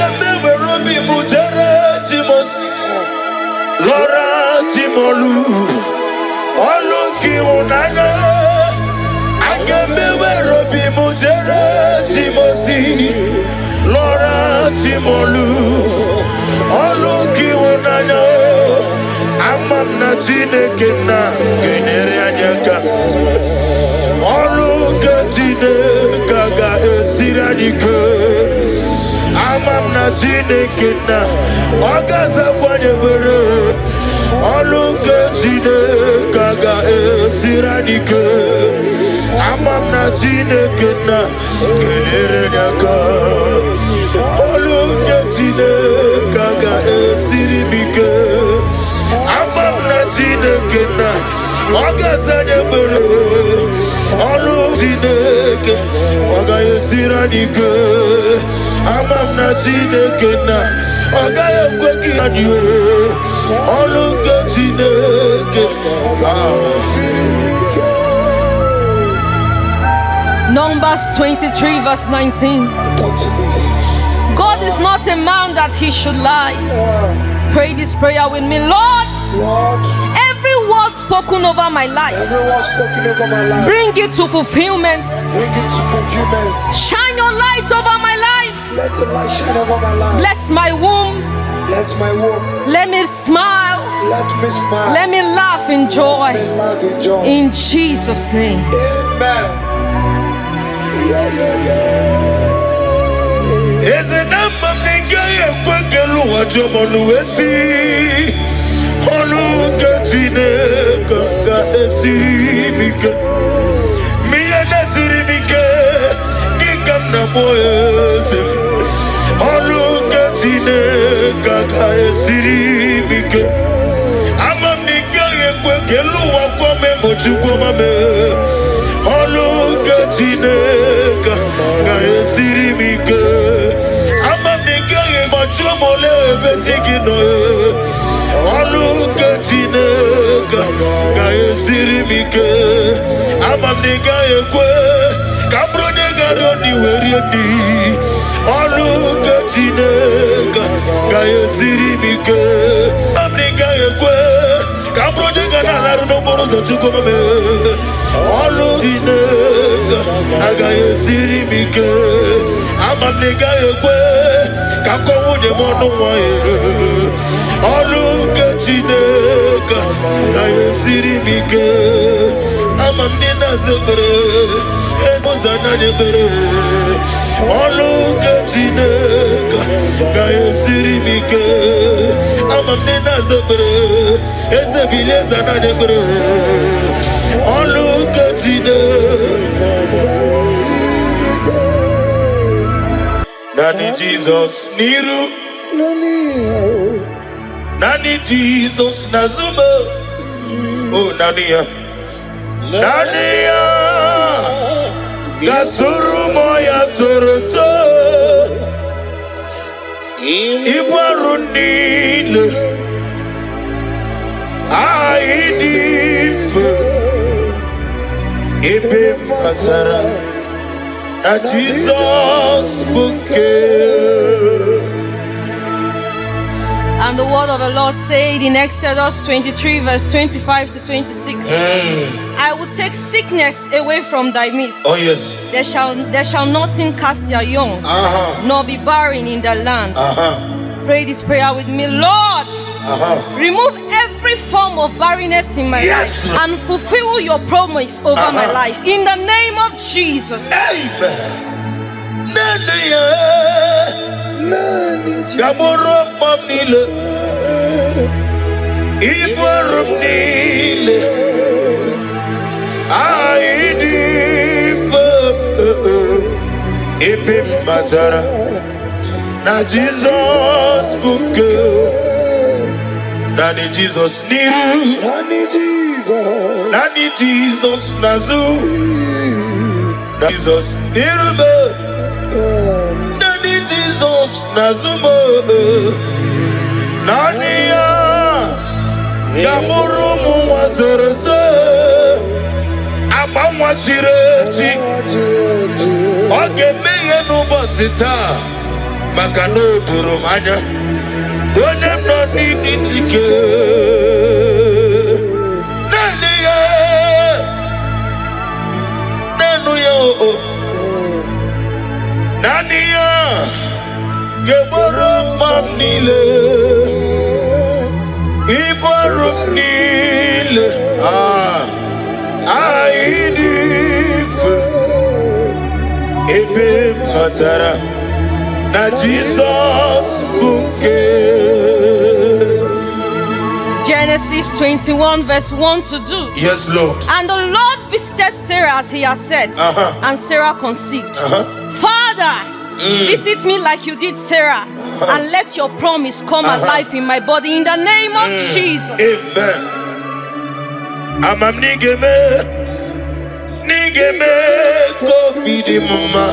Robi Mutere Timos Laura Timolu Oluki Unana Robi Mutere Timosi Laura Timolu Oluki Unana Amam na Chineke na Genere Anyaka Oluka Chineke ga esiradike Amam na Chineke na Okaza kwanye bere Oluka Chineke ga esiradike Amam na Chineke na Genere Anyaka Oluka Chineke ga esirimike Amam na Chineke na Okaza bere Olu Chineke Oga esiradike Amam na Chineke na Oga ekweki adio Olu Chineke Numbers 23 verse 19. God is not a man that he should lie. Pray this prayer with me. Lord, every word spoken over my life, bring it to fulfillment. Shine your light over my life. Let the light shine over my life. Bless my womb. Let my womb. Let me smile. Let me smile. Let me laugh in joy. Let me laugh in joy. In Jesus' name. Amen. Is a number of nigga kwekelu wajomonu wesi Oluka Chineke ga esirimike Miya nesirimike Gikam na moyeze Oluka Chineke ga esirimike Amam nigga kwekelu wakome mochukwa mame Oluka Chineke ga esirimike Mole betigino Oluka Chineke ga esirimike Amam nigga ekwe Kabro nigga roni werieni Oluka Chineke ga esirimike Amam nigga ekwe Kabro nigga nalaru no moro za chukomame Oluka Chineke ga esirimike Amam nigga ekwe Kako wunye mono mwae Oluka Chineke ga esirimike Amam nina zebere Ezozana nebere Oluka Chineke ga esirimike Amam nina zebere Ezebile zana nebere Oluka Chineke Nani Jesus Niru Nani Jesus Nazuma Oh Nania Nania Gasuru moya toroto Ibarunile Aidif Ibe Mazara Na Jesus bouquet. And the word of the Lord said in Exodus 23 verse 25 to 26. I will take sickness away from thy midst. Oh yes. There shall nothing cast their young, nor be barren in the land. Pray this prayer with me. Lord, remove every form of barrenness in my life and fulfill your promise over my life. In the name of Jesus. Amen. Gamoro mamnile Ibarum nile Aidif Ipim Matara Na Jesus bouquet Nani Jesus Niru Nani Jesus Nazu Jesus Niru Nani Jesus Nazumo Nania Gamuru Muazerese Abamwa Chireti Oge meye nubasita maka na o doro m anya onye m nọ n'ịdị njike naanị ya naanị ya naanị ya ga-egboro mma m niile ibu ọrụ m niile ịdị mfe ebe m matara na Jesus bụ nke. Genesis 21 verse 1 to 2. Yes, Lord. And the Lord visited Sarah as he has said, and Sarah conceived. Father, visit me like you did Sarah, and let your promise come alive in my body in the name of Jesus. Amen. Amam nigeme ko bidi mama.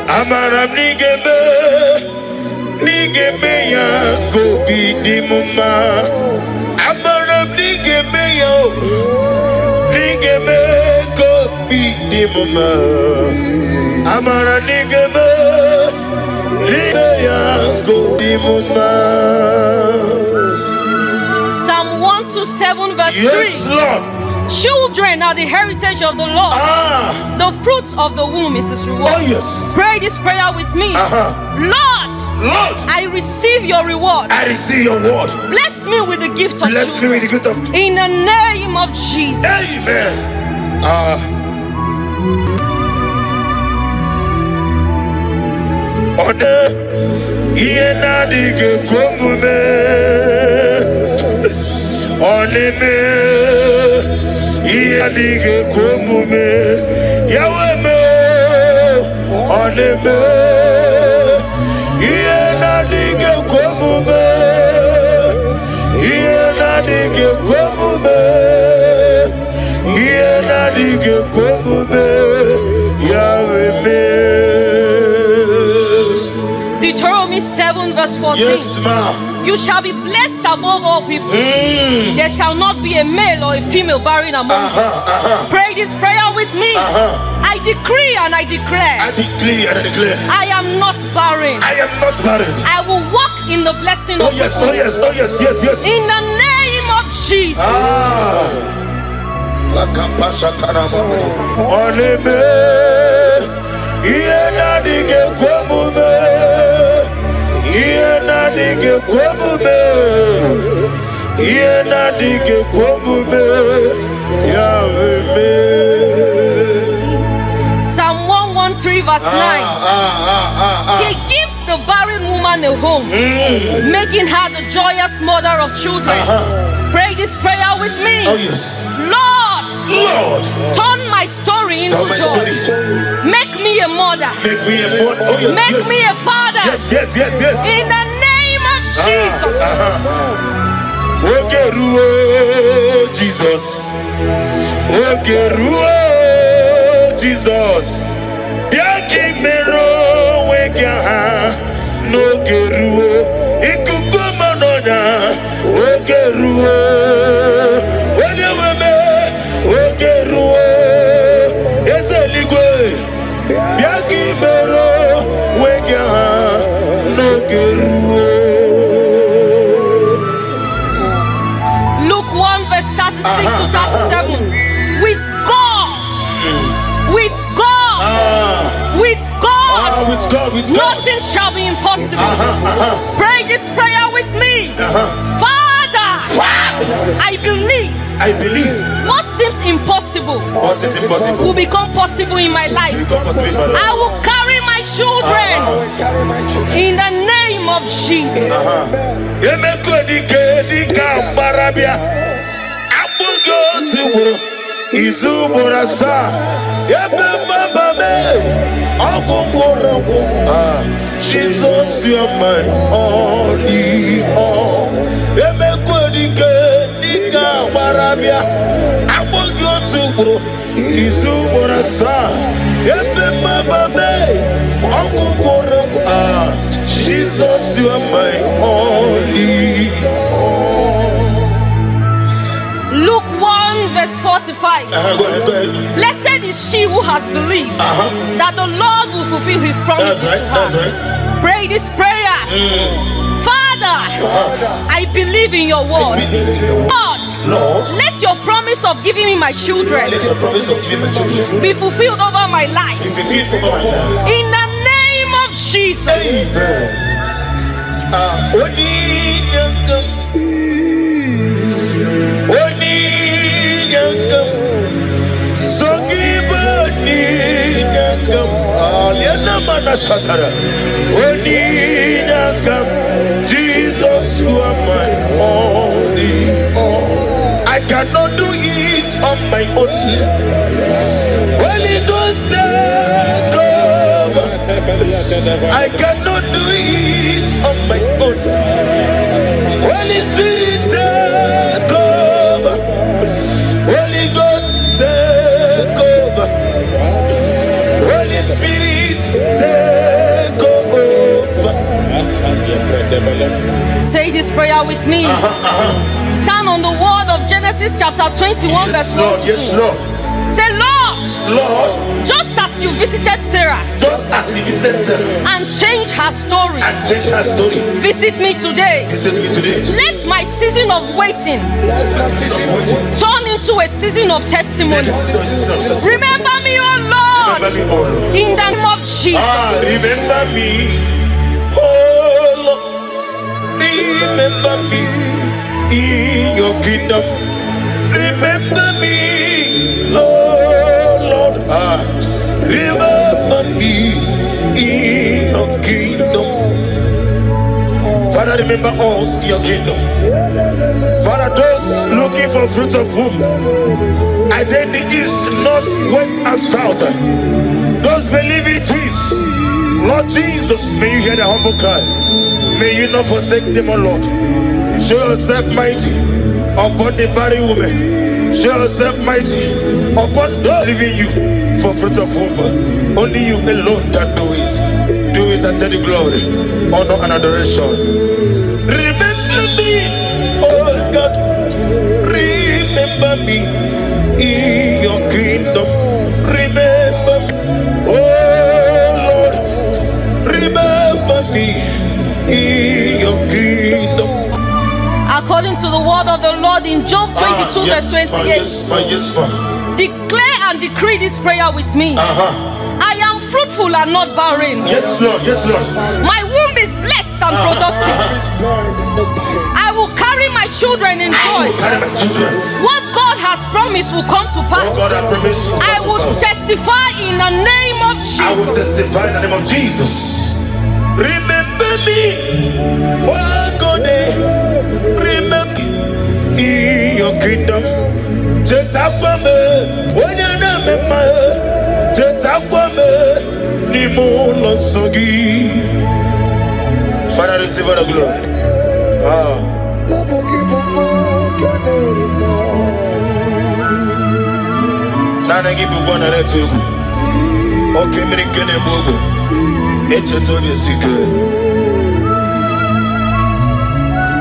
Amaram nigeme ya ko bidi mama. Amaram nigeme ko bidi mama. Amaram nigeme ya ko bidi mama. Psalm 127 verse 3. Yes, Lord. Children are the heritage of the Lord. The fruits of the womb is his reward. Oh, yes. Pray this prayer with me. Lord, I receive your reward. I receive your word. Bless me with the gift of Bless me with the gift of. in the name of Jesus. Amen. Ode iye na dige komume. Onime iye dige komume. Yawe me onime iye na dige komume. Iye na dige komume. Iye na dige komume. Yawe me. Deuteronomy 7 verse 14. Yes, ma. You shall be blessed above all people. There shall not be a male or a female barren among you. Pray this prayer with me. I decree and I declare. I decree and I declare. I am not barren. I am not barren. I will walk in the blessing of Yes, the Lord. yes, yes. In the name of Jesus. Oneme iye na dige komume. Iye na dige komume. Iye na dige komume. Yawe me. Psalm 113 verse 9. He gives the barren woman a home, making her the joyous mother of children. Pray this prayer with me. Oh, yes. Lord, turn my story into joy. Make me a mother. Make me a mother. Oh, yes. Make me a father. Yes. In the name of Jesus. Ogeruo Jesus. Ogeruo Jesus. Biaki mero wekia no geruo. Ikuku manoda. Ogeruo. Onyeweme. Ogeruo. Ezeligwe. Biaki mero wekia no geruo. Luke 1 verse 36 to 37. With God, nothing shall be impossible. Pray this prayer with me. Father, I believe what seems impossible will become possible in my life. I will carry my children in the name of Jesus. Jesus, you are my only all. Jesus, you are my only all. Luke 1 verse verse 45. Go ahead, go ahead. Blessed is she who has believed that the Lord will fulfill his promises That's to right, her. that's right. Pray this prayer. Father, I believe in your word. Lord, Let your promise of giving me my children let your promise of giving my children be fulfilled over my life. be fulfilled over my life. In the name of Jesus. Jesus, you are my only all. I cannot do it on my own. Holy Ghost, take over. I cannot do it on my own. Holy Spirit, take over. Holy Ghost, take over. Holy Spirit, take over. Say this prayer with me. Stand on the word of Genesis chapter 21 verse 1 to 2. Yes, Lord. Say, Lord, Lord, just as you visited Sarah just as he visited Sarah and changed her story, and changed her story, visit me today. visit me today. Let my season of waiting Let my season waiting turn into a season of testimony. Remember me, oh Remember Lord, me, oh Lord. in the name of Jesus. Remember me, oh Lord. Remember me in your kingdom. Remember me, oh Lord. Remember me in your kingdom. Father, remember us in your kingdom. Father, those looking for fruit of womb, either in the east, north, west, and south, those believing twins, Lord Jesus, may you hear the humble cry. May you not forsake them, O Lord. Show yourself mighty upon the barren woman. Show yourself mighty upon those leaving you for fruit of womb. Only you alone can do it. Do it and take the glory, honor, and adoration. Remember me, oh God. Remember me in your kingdom. Remember me, oh Lord. Remember me in your kingdom. According to the word of the Lord in Job 22 verse 28. Yes, Declare and decree this prayer with me. I am fruitful and not barren. yes, Lord. Yes, Lord. My womb is blessed and productive. I will carry my children in joy. Carry my children. What God has promised will come to Oh pass. God, I promise you. I will testify in the name of I will Jesus. testify in the name of Jesus. Remember me, oh God. Remember me in your kingdom. Jetakwame, onyana mema. Jetakwame, nimo losogi. Father, receive all the glory. Nana give you one at two. Okay, me kene bogo. Eche to be sick.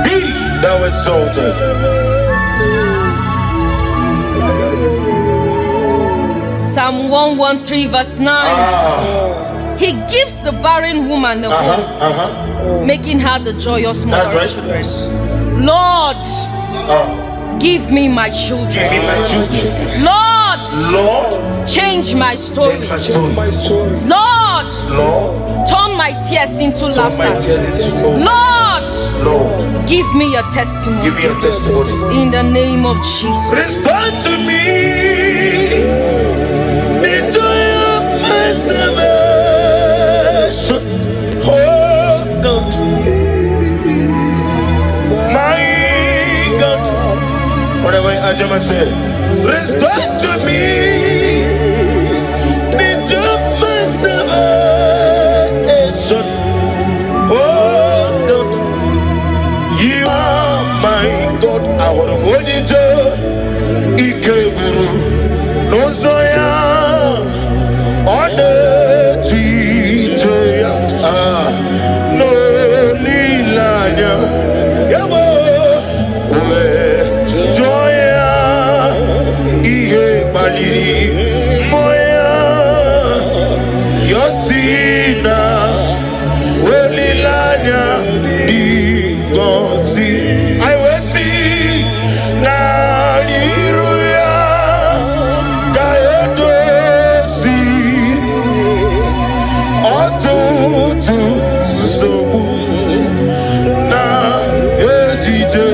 Be thou exalted. Psalm 113 verse 9. He gives the barren woman the hope, making her the joyous mother. That's right. Lord, give me my children. Give me my children. Lord, Lord, change my story. change my story. Lord, Lord, turn my tears into turn my laughter. tears into gold. Lord, Lord, give me your testimony. give me your testimony. In the name of Jesus. Restore to me the joy of my salvation. Oh God, my God. Whatever I just say, restore to me the joy of my salvation. Oh God, you are my God. I want to hold you to Ike Guru. No Zoya on the Twitter. No Lilanya. Yabo. Joya. Diri Moya Yosina Welilanya Di Gosi I will see Naliruya Kaedosi Otutu Sobu Na Ejije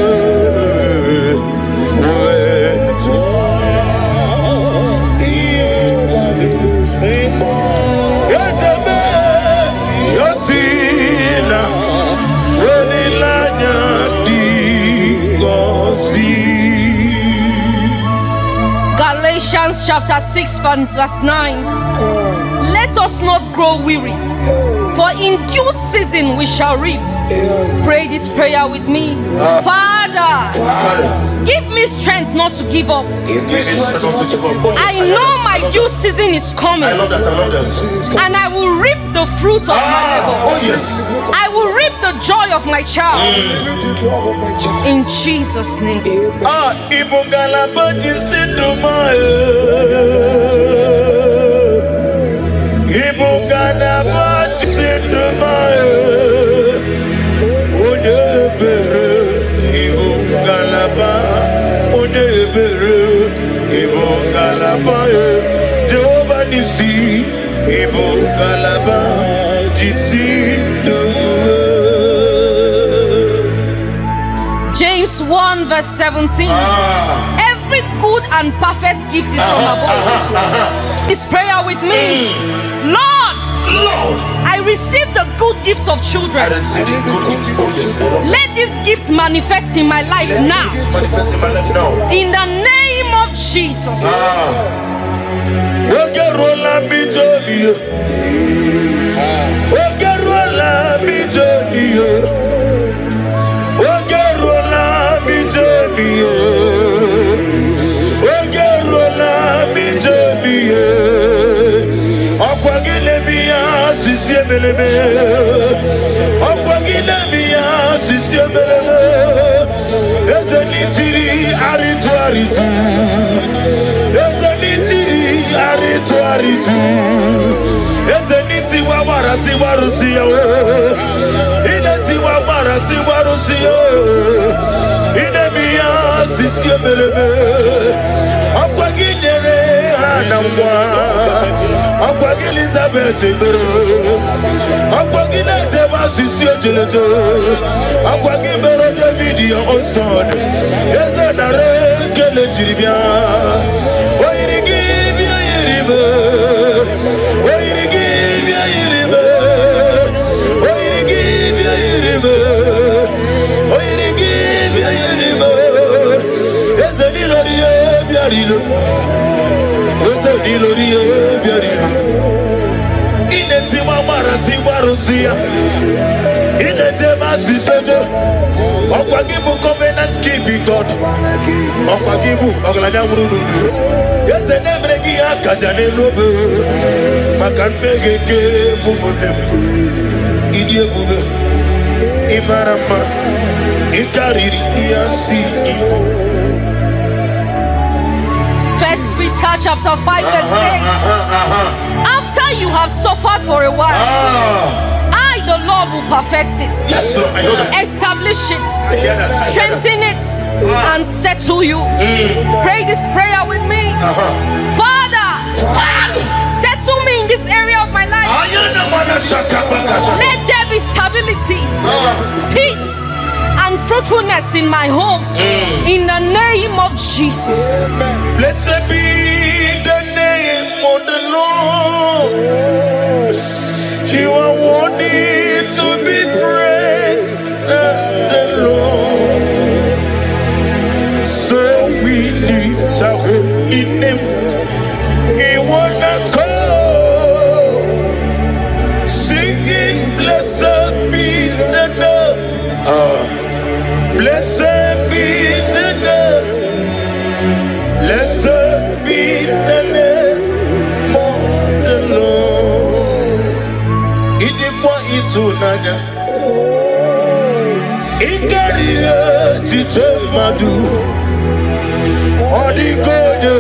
Galatians chapter 6 verse 9. Let us not grow weary, for in due season we shall reap. Pray this prayer with me. Father, give me strength not to give up. I know my due season is coming. I love that. And I will reap the fruit of my labor. Oh yes. I will reap the joy of my child. In Jesus' name. Jehovah Nisi, Ibo Galaba, James 1 verse 17. Every good and perfect gift is from above. This prayer with me. Lord, I receive the good gift of children. Let this gift manifest in my life now. In the name of Jesus. Elizabeth David your son is a Jiribia. Covenant keeping God. Yes, and every Kajane Lobe, Makan Begeke, Mumudem, Idia Bube, Imarama, Ikari, Yasi, Ibo. First Peter chapter 5 verse 8. After you have suffered for a while, the Lord will perfect it. Yes, sir. I know that. Establish it. I hear that. Strengthen it and settle you. Pray this prayer with me. Father, settle me in this area of my life. Let there be stability, peace, and fruitfulness in my home. In the name of Jesus. Blessed be the name of the Lord. You are worthy to be praised, the Lord. So we lift our holy name. We wanna call, singing, blessed be the name. Blessed be the name. Blessed be the name of the Lord. Itunanya Ikarira Chitemadu Odi gode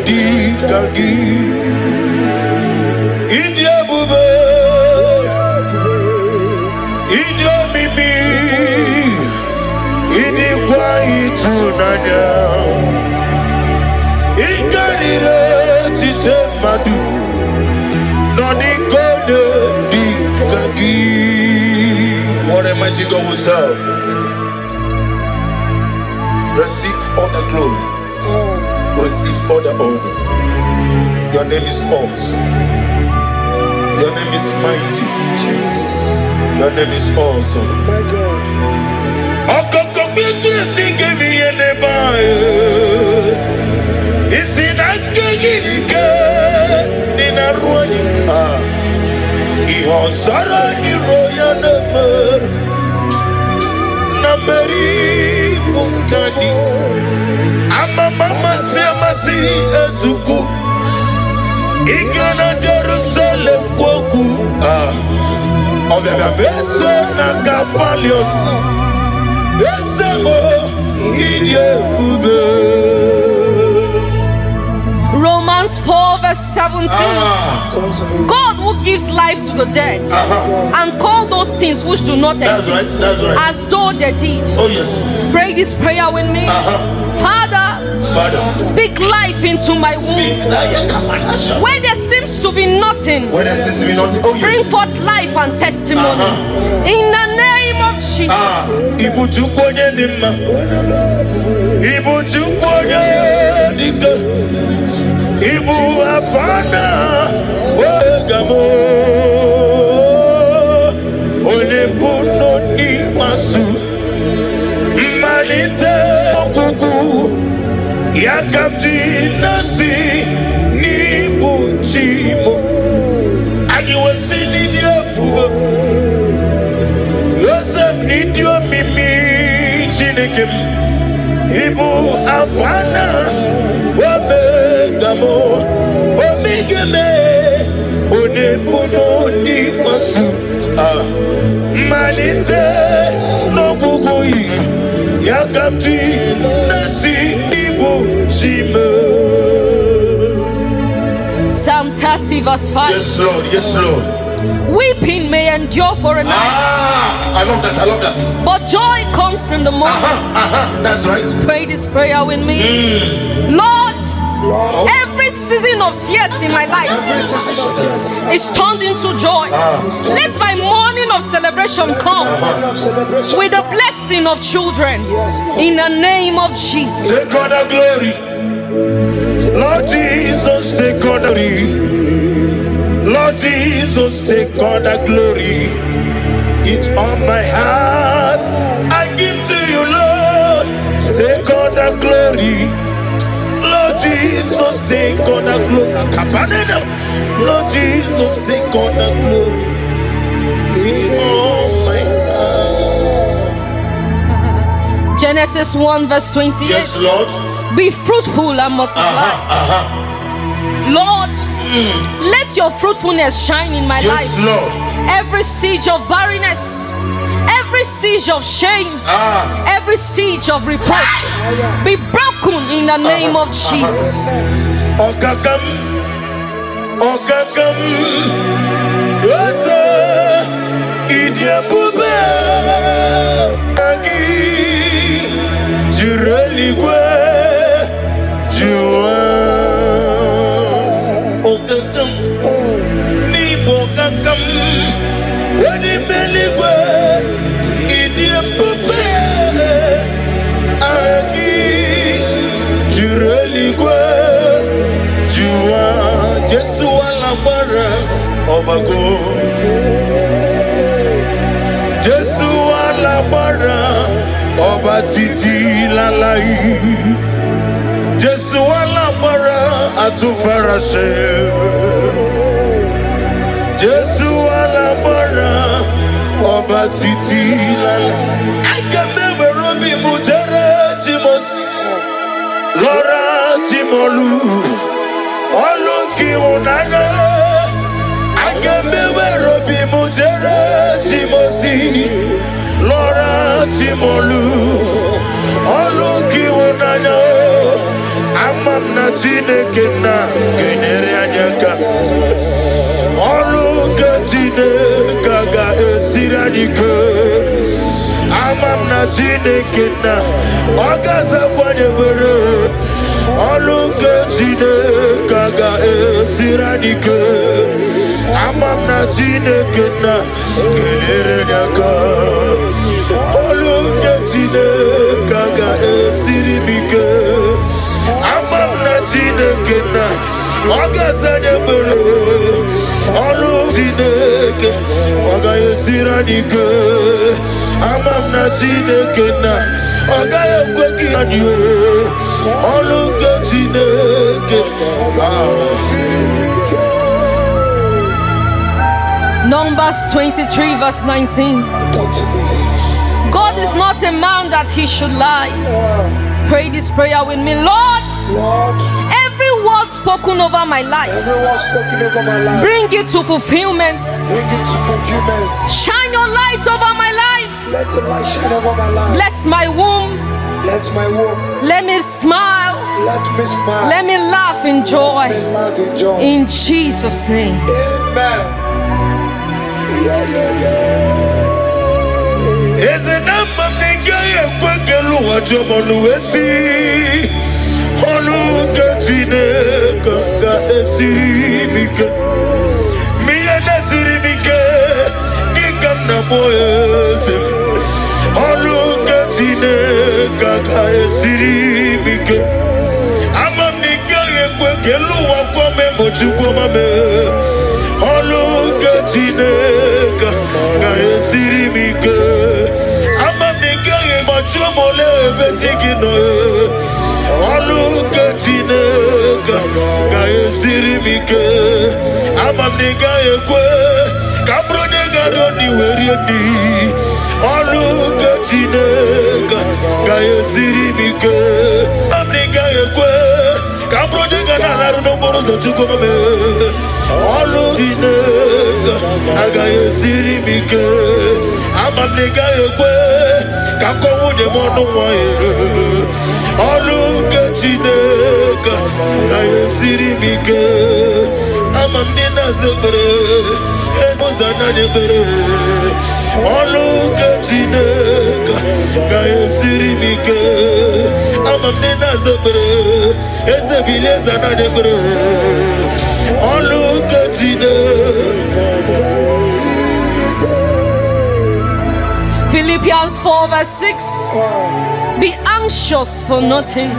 di kagi. India bube. India mimi. Idi kwa itunanya. Ingarire tite madu. Odi gode di kagi. What a mighty God we serve. Receive all the glory. Receive all the honor. Your name is awesome. Your name is mighty. Jesus. Your name is awesome. My God. Mama Semasi Ezuku Igrana Jerusalem Kwoku Ovega Beso Nakapalion Esego Idye Ube. Romans 4 verse 17. God who gives life to the dead and call those things which do not exist that's right. as though they did. Oh yes. Pray this prayer with me. Father, speak life into my womb. Where there seems to be nothing, Oh yes. bring forth life and testimony. In the name of Jesus. Ibu chukwonya ndima. Ibu chukwonya dika. Ibu afana wegamo. Olebuno ni masu. Malite okuku. Yakamji nasi ni bunchimo. And you will see Nidio Pugo. Yosem Nidio Mimi Chinikim. Ibu Afana Wabegamo Omigeme Onebuno ni masu. Malite no kukui. Yakamji nasi Psalm 30 verse 5. Yes, Lord. Yes, Lord. Weeping may endure for a night. I love that. But joy comes in the morning. That's right. Pray this prayer with me. Lord, every season of tears in my life is turned into joy. Let my morning of celebration come with the blessing of children. In the name of Jesus. Take all the glory. Lord Jesus, take all the glory. Lord Jesus, take all the glory. It's on my heart. I give to you, Lord. Take all the glory. Lord Jesus, take all the glory. Lord Jesus, take all the glory. It's on my heart. Genesis 1 verse 28. Yes, Lord. Be fruitful and multiply. Lord, let your fruitfulness shine in my life. Yes, Lord. Every siege of barrenness, every siege of shame, every siege of reproach be broken in the name of Jesus. Okakam, Osa, Idia Bube, Kagi, Jureligwe, Jua, Okakam, Nibo Kakam, Wanimeligwe, Idia Bube, Agi, Jureligwe, Jua, Jesu Alabara, Obago. Jesu Alabara, Oba Titi Lalai. Jesu Alabara, Atufarashe. Jesu Alabara, Oba Titi Lalai. I can never be Mujere Timos, Laura Timolu, Oluki Unana. I can never be Mujere Timosi, Laura Timolu, Oluki Unana. I Amam na Chineke na kenyere anyị aka. Ọlụ nke Chineke ga-esiri anyị ike. Amam na Chineke na ọ ga-azakwa anyị ekpere. Ọlụ nke Chineke ga-esiri anyị ike. Amam na Chineke na kenyere anyị aka. Ọlụ nke Chineke ga-esiri m ike. Amam na Chineke na ọ ga-aza anyị ekpere. Ọlụ Chineke ọ ga-esiri anyị ike. Amam na Chineke na ọ gaghị ekwe ka anyị ọlụ nke Chineke. Numbers 23 verse 19. God is not a man that he should lie. Pray this prayer with me. Lord, every word spoken over my life, bring it to fulfillment. Shine your light over my life. Let the light shine over my life. Bless my womb. Let my womb. Let me smile. Let me smile. Let me laugh in joy. Let me laugh in joy. In Jesus' name. Amen. Eze na mmanenge ekwekelu wajomonu wesi. Ọlụ nke Chineke ga-esiri m ike. Miye na-esiri m ike dịka m na-akpọ eze. Ọlụ nke Chineke ga-esiri m ike. Ama m na ị gaghị ekwe ka elu ụwa gwọ m emochukwu ma mee. Ọlụ nke Chineke ga-esiri m ike. Ama m na ị gaghị egbochi m ole ebe chi gị nọ. Ọlụ nke Chineke ga-esiri m ike. Ama m na ị gaghị ekwe ka bụrụ onye gara n'iwe rie nri. Ọlụ nke Chineke ga-esiri m ike. Ama m na ị gaghị ekwe ka bụrụ onye ga na-alarụ n'okporo ụzọ Chukwu mame. Ọlụ Chineke agaghị esiri m ike. Ama m na ị gaghị ekwe ka akọ nwunye m ọnụ nwa ya. Ọlụ nke Chineke ga-esiri m ike. Ama m na ị na-aza ekpere ụzọ na-adị ekpere. Ọlụ nke Chineke ga-esiri m ike. Ama m na ị na-aza ekpere eze bilie eze na-adị ekpere. Ọlụ nke Chineke. Philippians 4 verse 6. Be anxious for nothing.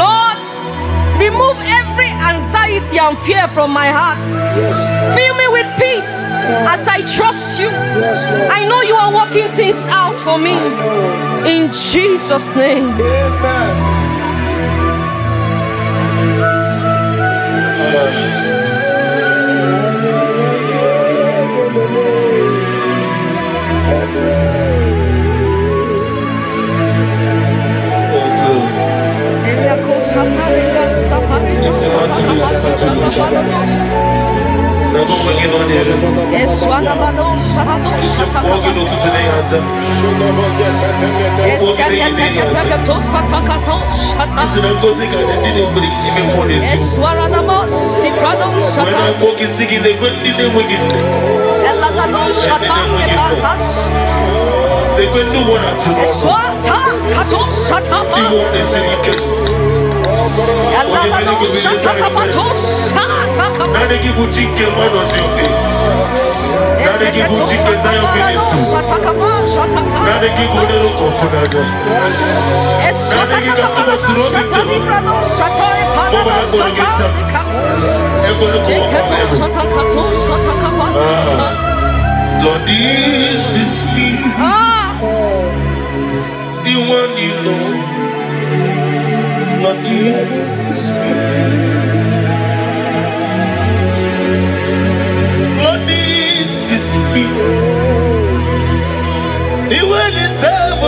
Lord, remove every anxiety and fear from my heart. Fill me with peace as I trust you. I know you are working things out for me. In Jesus' name. Amen. Lord, this is me, the one you know. Lord, this is me. Lord, this is me, the one you serve.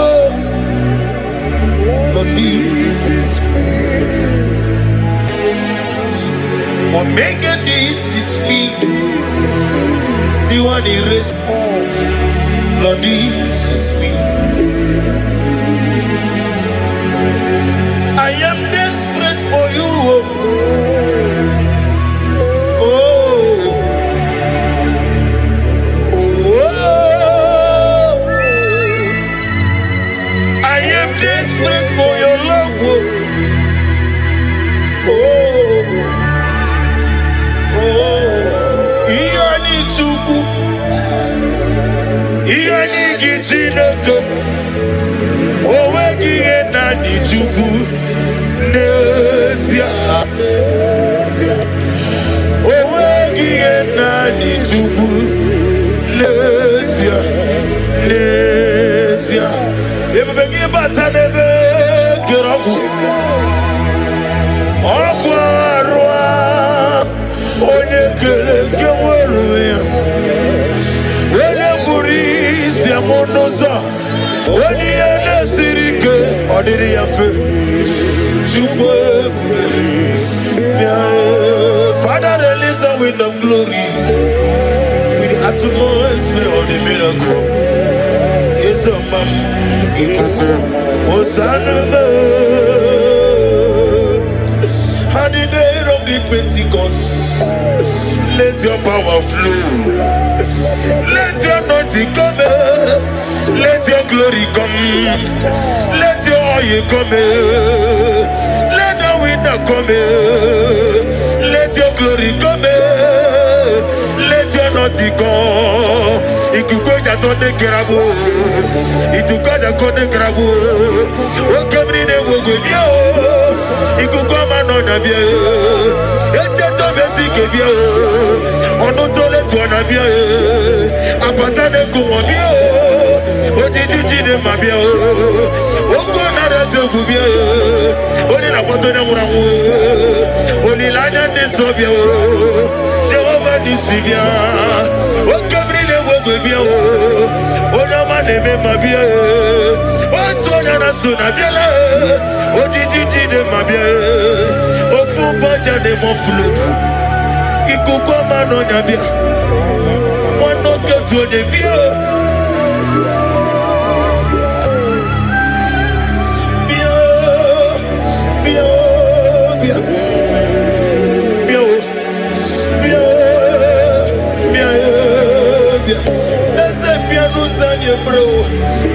Lord, this is me. Omega, this is me, the one you raised. Lord, this is me. I am desperate for you, chuku. Iyani gichineke. Owegi enani chuku. Nesia. Owegi enani chuku. Nesia. Nesia. Ebebegi batanebe kiragu. Okwarwa. Onye kele keweruya. Onye murisi amonoza. Onye ene sirike. Odiri yafe. Chukwe. Father, release the wind of glory. With the atmosphere of the miracle. It's a man. Ikoko. Hosanna. On the day of the Pentecost, let your power flow. Let your anointing come. Let your glory come. Let your oil come. Let the wind come. Let your glory come. Let your anointing come. Ikukoja tonde kerabo. Itukoja konde kerabo. Okemrine wogwebio. Ikukoma nona bia. Eteto besi kebia. Ono tole tuana bia. Apatane kumwambia. Ojijiji de mabia. Oko nara tegu bia. Oni na patone muramu. Oni lanya de sobia. Jehovah nisibia. Okemrine wogwebia. Ona maneme mabia. Otonya na sunabia. Ojijiji de mabia. Ofu banja de mofulu. Ikukoma no nyabia. Wano ketu de bia. Bia. Bia. Bia. Bia. Bia. Bia. Bia. Ese piano sanye bro.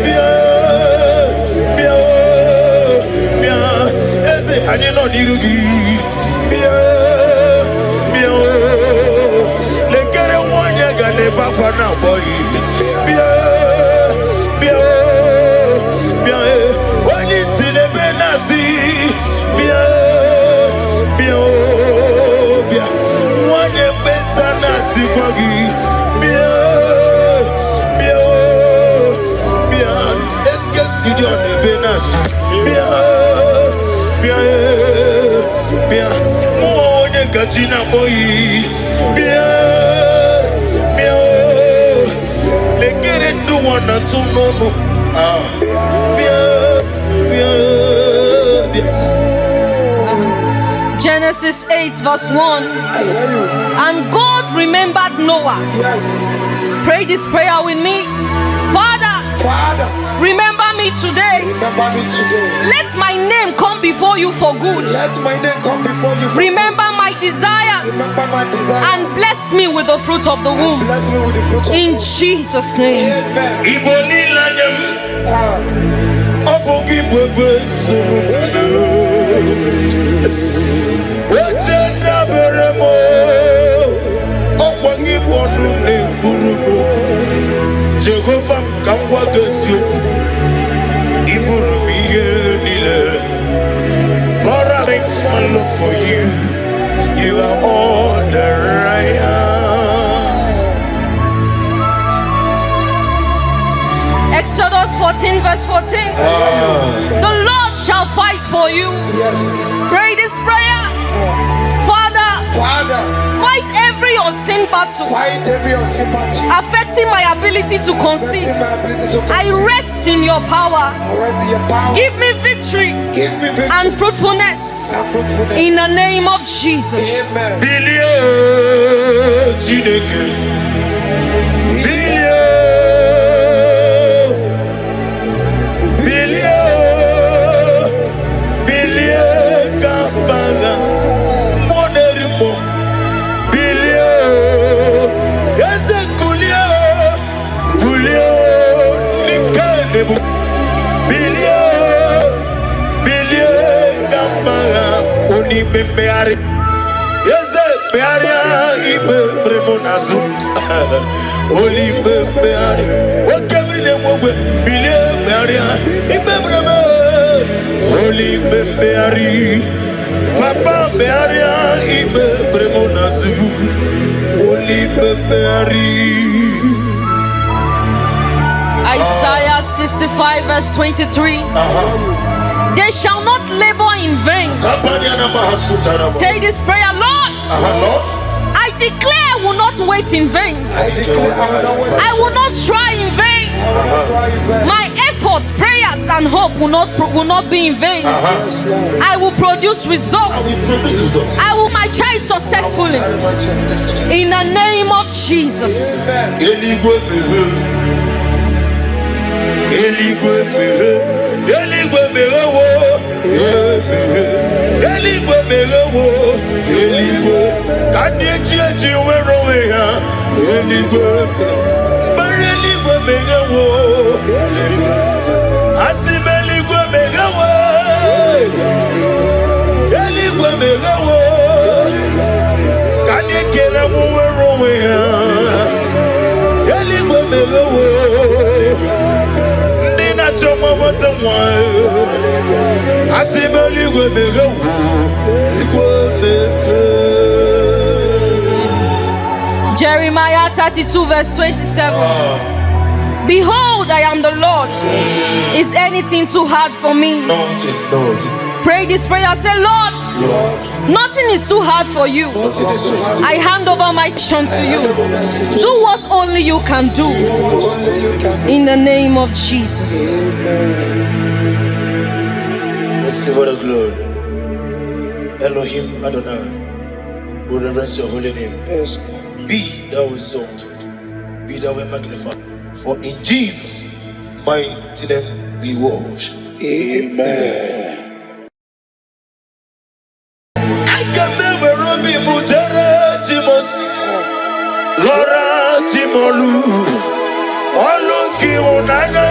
Bia. Bia. Bia. Ese anye no nirugi. Bia. Bia. Le kere wanya gane papa na boy. Bia. Bia. Bia. Oni sile benasi. Bia. Bia. Bia. Wanya beta nasi kwagi. Bia. Bia. Bia. Eske studio ne benasi. Bia. Bia. Bia. Mwone kachina boy. Bia. Bia. Lekere ndu wana tunono. Bia. Bia. Bia. Genesis 8 verse 1. I hear you. And God remembered Noah. Yes. Pray this prayer with me. Father, Father, remember me today. remember me today. Let my name come before you for good. Let my name come before you. Remember my desires Remember my desire. and bless me with the fruit of the womb. Bless me with the fruit of In Jesus' name. Amen. Iboli lanyam. Obogi bebe surumana. Ochenda beremo. Okwangi bonu ne kurubo. Jehovah kamwa gesioku. Iburumiye nile. Lord, I thank my love for you. You are all that I am. Exodus 14 verse 14. The Lord shall fight for you. Yes. Pray this prayer. Father, Father, fight every unseen battle fight every unseen battle. affecting my ability to conceive. Blessing my ability to I conceive. rest in your power. I rest in your power. Give me victory Give me victory and fruitfulness and fruitfulness. in the name of Jesus. Amen. Bilio Chineke. Bilio. Bilio Kampanga. Moderimo. Bilio. Yese Kulio. Kulio Nikanebu. Bilio. Bilio Kampanga. Oni Bembeari. Yese bearia ibe bremonazu. Oli beari. Okemile mogwe bile bearia ibe bremo. Oli beari. Papa bearia ibe bremonazu. Oli beari. Isaiah 65 verse 23. They shall not labor in vain. Say this prayer, Lord. Lord, I declare I will not wait in vain. I will not try in vain. My efforts, prayers, and hope will not be in vain. I will produce results. I will my child successfully. In the name of Jesus. Jeremiah 32 verse 27. Behold, I am the Lord. Is anything too hard for me? Nothing. Pray this prayer. Say, Lord, nothing is too hard for you. I hand over my mission to you. Do what only you can do. In the name of Jesus. Receive all the glory. Elohim Adonai, we reverence your holy name. Be thou exalted, be thou magnified. For in Jesus' mighty name we worship. Amen. I can never be Mujara Timos, Laura Timolu, Oloki Unana.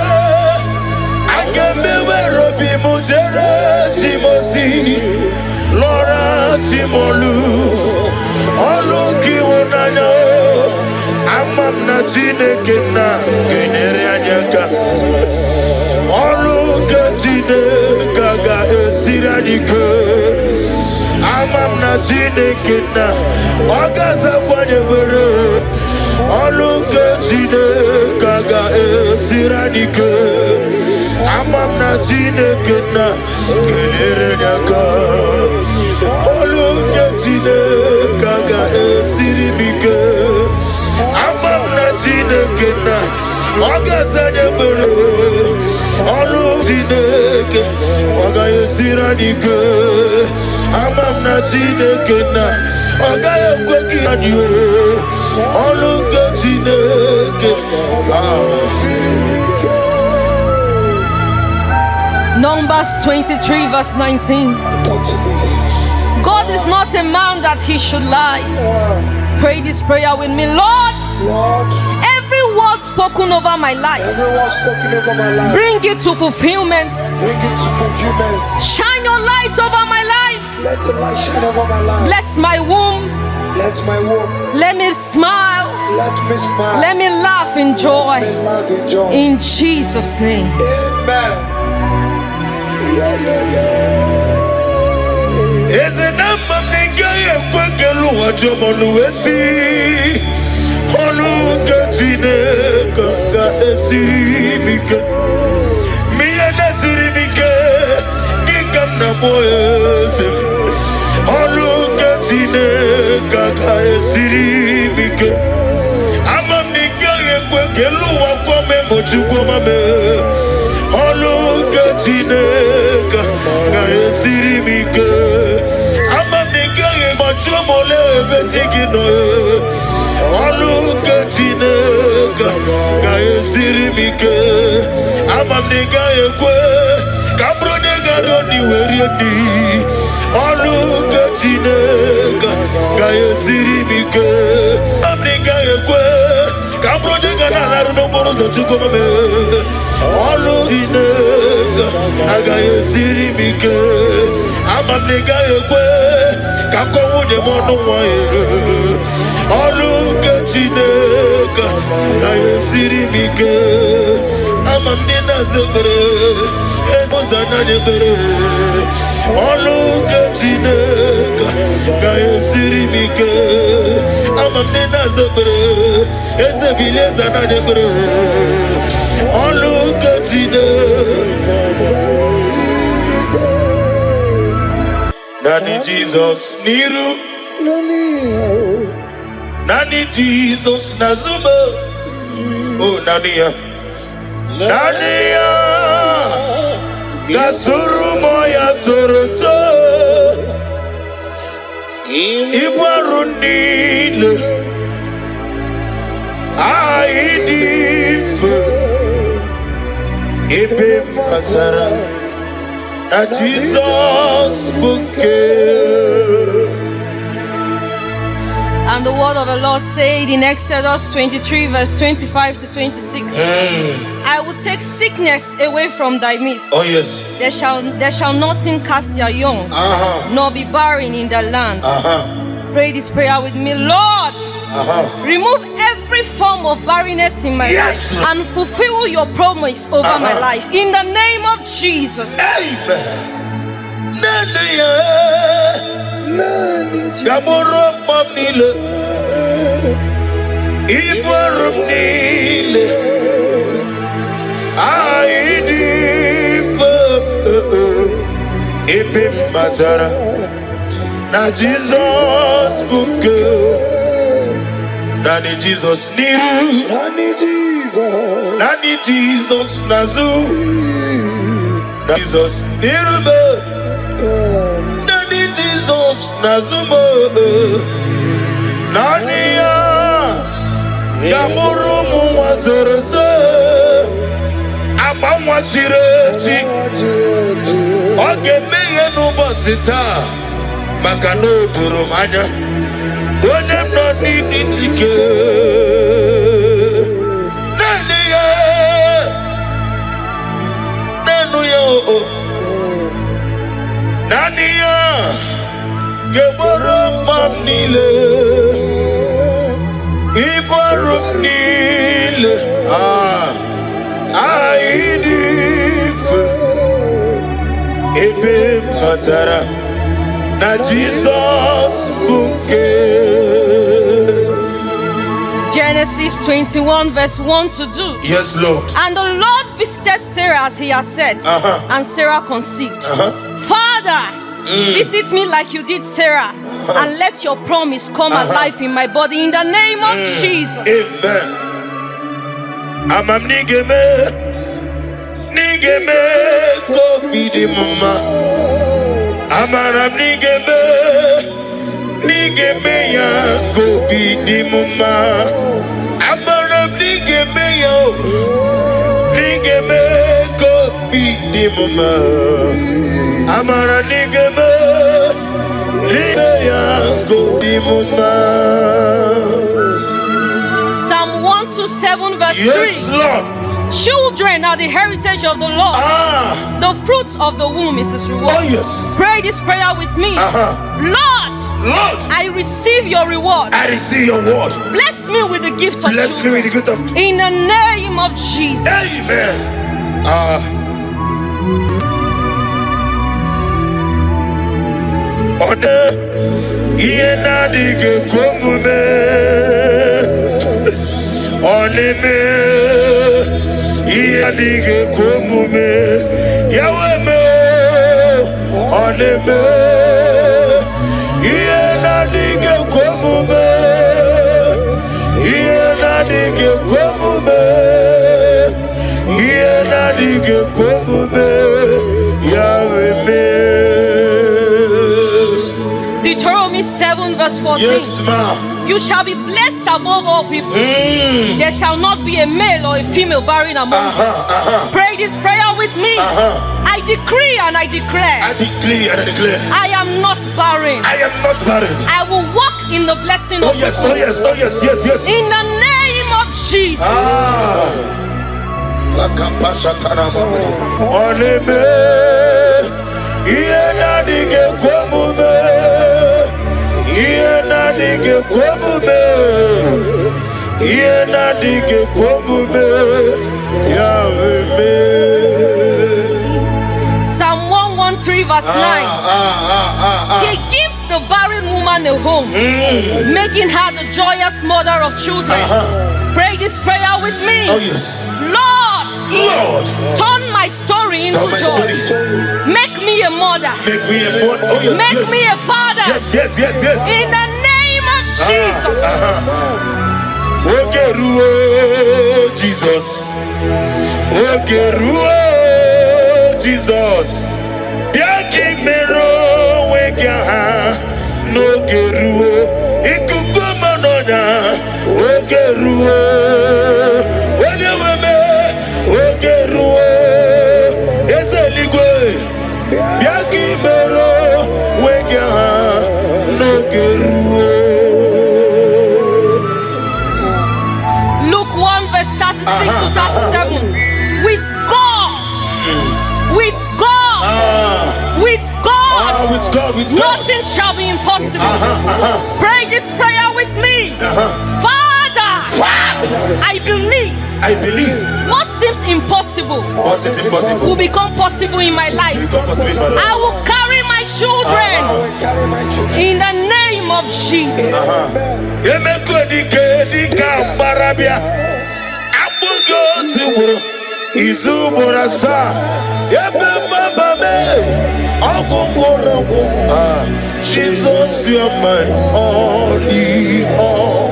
I can never be Mujara Timosi, Laura Timolu, Oloki Unana. Amam na Chineke na genere anyaka. Oloki Chineke ga esiradike. Amam na Chineke na Ogaza kwanye bere. Oloki Chineke ga esiradike. Amam na Chineke na genere anyaka. Oloki Chineke ga esiridike. Amam na Chineke na Ogaza bere. Oloki Chineke ga esiradike. Amam na Chineke na Ogaya kweki anyo. Oloki Chineke. Numbers 23 verse 19. God is not a man that he should lie. Pray this prayer with me. Lord, every word spoken over my life, bring it to fulfillment. Shine your light over my life. Let the light shine over my life. Bless my womb. Let my womb. Let me smile. Let me smile. Let me laugh in joy. Let me laugh in joy. In Jesus' name. Amen. Is a number of nigga kwekelu wajomonu wesi. Oluka Chineke ga esirimike. Miya nesirimike. Gikam na moyese. Oluka Chineke ga esirimike. Amam nigga kwekelu wakome mochukoma me. Oluka Chineke ga esirimike. Amam nigga mochumole betigino. Oluka Chineke ga esirimike. Amam nigga ekwe kabro nigga roni werieni. Oluka Chineke ga esirimike. Amam nigga ekwe kabro nigga na laru no borozo chukoma me. Oluka Chineke ga esirimike. amamnega ekwe kakowu de mono wae oluke chineka kayesiri mike amamnina zebre ezozana debere oluke chineka kayesiri mike amamnina zebre ezebileza na debere oluke chineka Nani Jesus niru Nani Jesus nazuma Oh Nania Nania Gasuru moya toroto Ibarunile Aidif Ibe Mazara Na Jesus bouquet. And the word of the Lord said in Exodus 23 verse 25 to 26, I will take sickness away from thy midst. Oh yes. There shall nothing cast their young, nor be barren in the land. Pray this prayer with me. Lord, remove every form of barrenness in my life and fulfill your promise over my life. In the name of Jesus. Amen. Gamoro mamnile Ibarum nile Aidifa Ipim matara Na Jesus bouquet Nani Jesus niru Nani Jesus nazu Nani Jesus niru Nani Jesus nazumo Nani ya Gamuru muwazereze Abamwa chireti Oge meye nubosita Makano turumanya Onem no nini jike Nani ya Nanu ya Nania Gebarum mamnile Ibarum nile Aidif Ebe matara Na Jesus bouquet. Genesis 21 verse 1 to 2. Yes, Lord. And the Lord visited Sarah as he has said, and Sarah conceived. Father, visit me like you did Sarah, and let your promise come alive in my body in the name of Jesus. Amen. Amam nigeme ko bidi mama. Amaram nigeme ya ko bidi mama. Amaram nigeme ko bidi mama. Amara nigeme ya ko bidi mama. Psalm 127 verse 3. Yes, Lord. Children are the heritage of the Lord. The fruit of the womb is his reward. Oh, yes. Pray this prayer with me. Lord, I receive your reward. I receive your word. Bless me with the gift of Bless me with the gift of in the name of Jesus. Amen. Ode iena dige komume oneme iena dige komume yaweme oneme iena dige komume iena dige komume iena dige komume yaweme. Deuteronomy 7 verse 14. Yes, ma. You shall be blessed above all people. There shall not be a male or a female barren among you. Pray this prayer with me. I decree and I declare. I decree and I declare. I am not barren. I am not barren. I will walk in the blessing Oh of yes, the oh yes, oh yes, yes, yes. in the name of Jesus. La kapashatana mamri. Oneme iena di dige komume. Iena dige komume. Iena dige komume. Yahweh. Psalm 113 verse 9. He gives the barren woman a home, making her the joyous mother of children. Pray this prayer with me. Oh yes. Lord, turn my story into joy. Make me a mother. Make me a mother. Oh yes. Make me a father. Yes. In the name of Jesus. Ogeruo Jesus. Ogeruo Jesus. Biaki mero wega no geruo. Ikukumo noda. Ogeruo. Onyeweme. Ogeruo. Ezeligwe. Biaki mero wega no geruo. Luke 1 verse 36 to 37. With God. With God, nothing shall be impossible. Pray this prayer with me. Father, I believe what seems impossible will become possible in my life. I will carry my children in the name of Jesus. Jesus, you are my only all.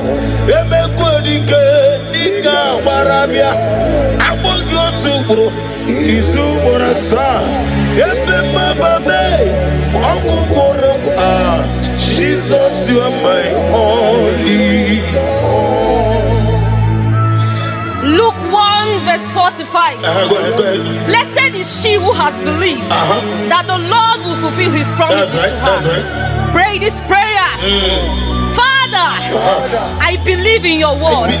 Jesus, you are my only all. Luke 1 verse 45. Go ahead. Blessed is she who has believed that the Lord will fulfill his promises to her. That's right. Pray this prayer. Father, I believe in your word.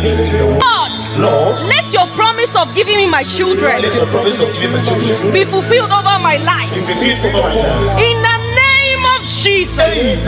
Lord, let your promise of giving me my children be fulfilled over my life. In the name of Jesus.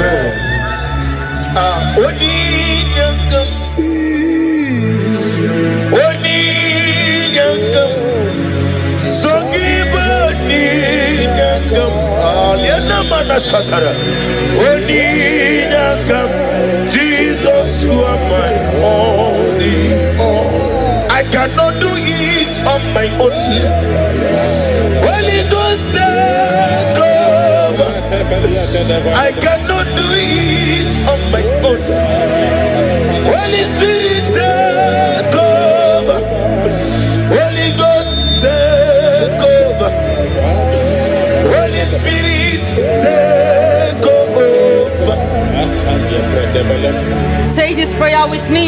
Jesus, you are my only all. I cannot do it on my own. Holy Ghost, take over. I cannot do it on my own. Holy Spirit, take over. Holy Ghost, take over. Holy Spirit, take over. Say this prayer with me.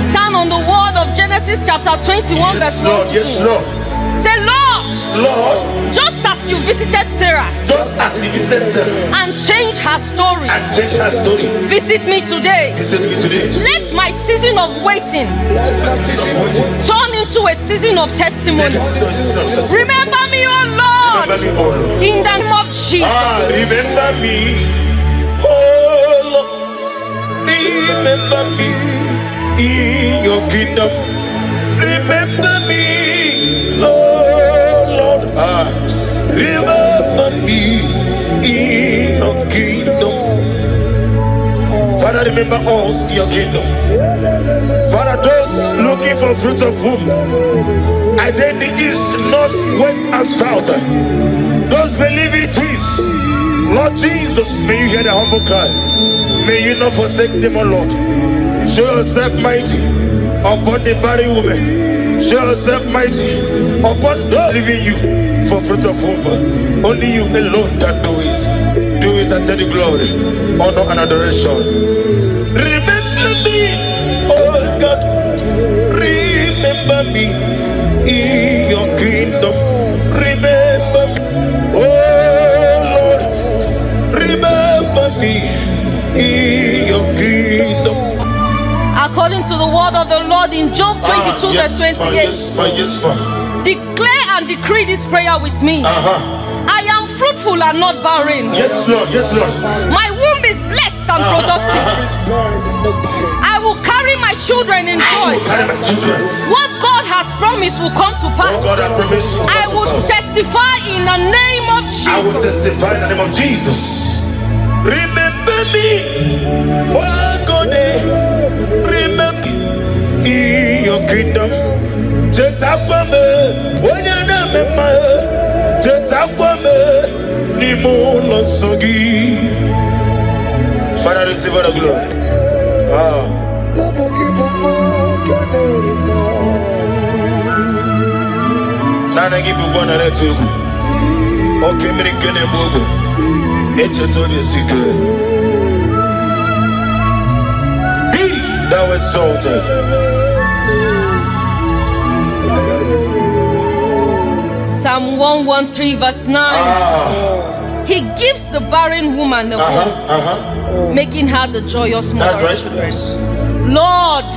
Stand on the word of Genesis chapter 21 verse 1 to 2. Yes, Lord. Say, Lord, just as you visited Sarah and changed her story, visit me today. Let my season of waiting turn into a season of testimony. Remember me, oh Lord, in the name of Jesus. Remember me, oh Lord. Remember me in your kingdom. Remember me, oh Lord. Remember me in your kingdom. Father, remember us in your kingdom. Father, those looking for fruit of womb, either in the east, north, west, and south, those believing twins, Lord Jesus, may you hear the humble cry. May you not forsake them, O Lord. Show yourself mighty upon the barren woman. Show yourself mighty upon those leaving you for fruit of womb. Only you alone can do it. Do it and take the glory, honor, and adoration. Remember me, oh God. Remember me in your kingdom. Remember me, oh Lord. Remember me in your kingdom. According to the word of the Lord in Job 22 verse 28. Yes, Declare and decree this prayer with me. I am fruitful and not barren. Yes, Lord. Yes, Lord. My womb is blessed and productive. I will carry my children in joy. Carry my children. What God has promised will come to pass. God has promised. I will testify in the name of I will Jesus. testify in the name of Jesus. Remember me, oh God, remember in your kingdom. Jetakwame, wanyanamema, Jetakwame, nimulo sogi. Father, receive all the glory. Nana give you one at two. Okay, me kene bogo. Eche tobi sike. Be thou exalted. Psalm 113 verse 9. He gives the barren woman a hope, making her the joyous mother. That's right. Lord,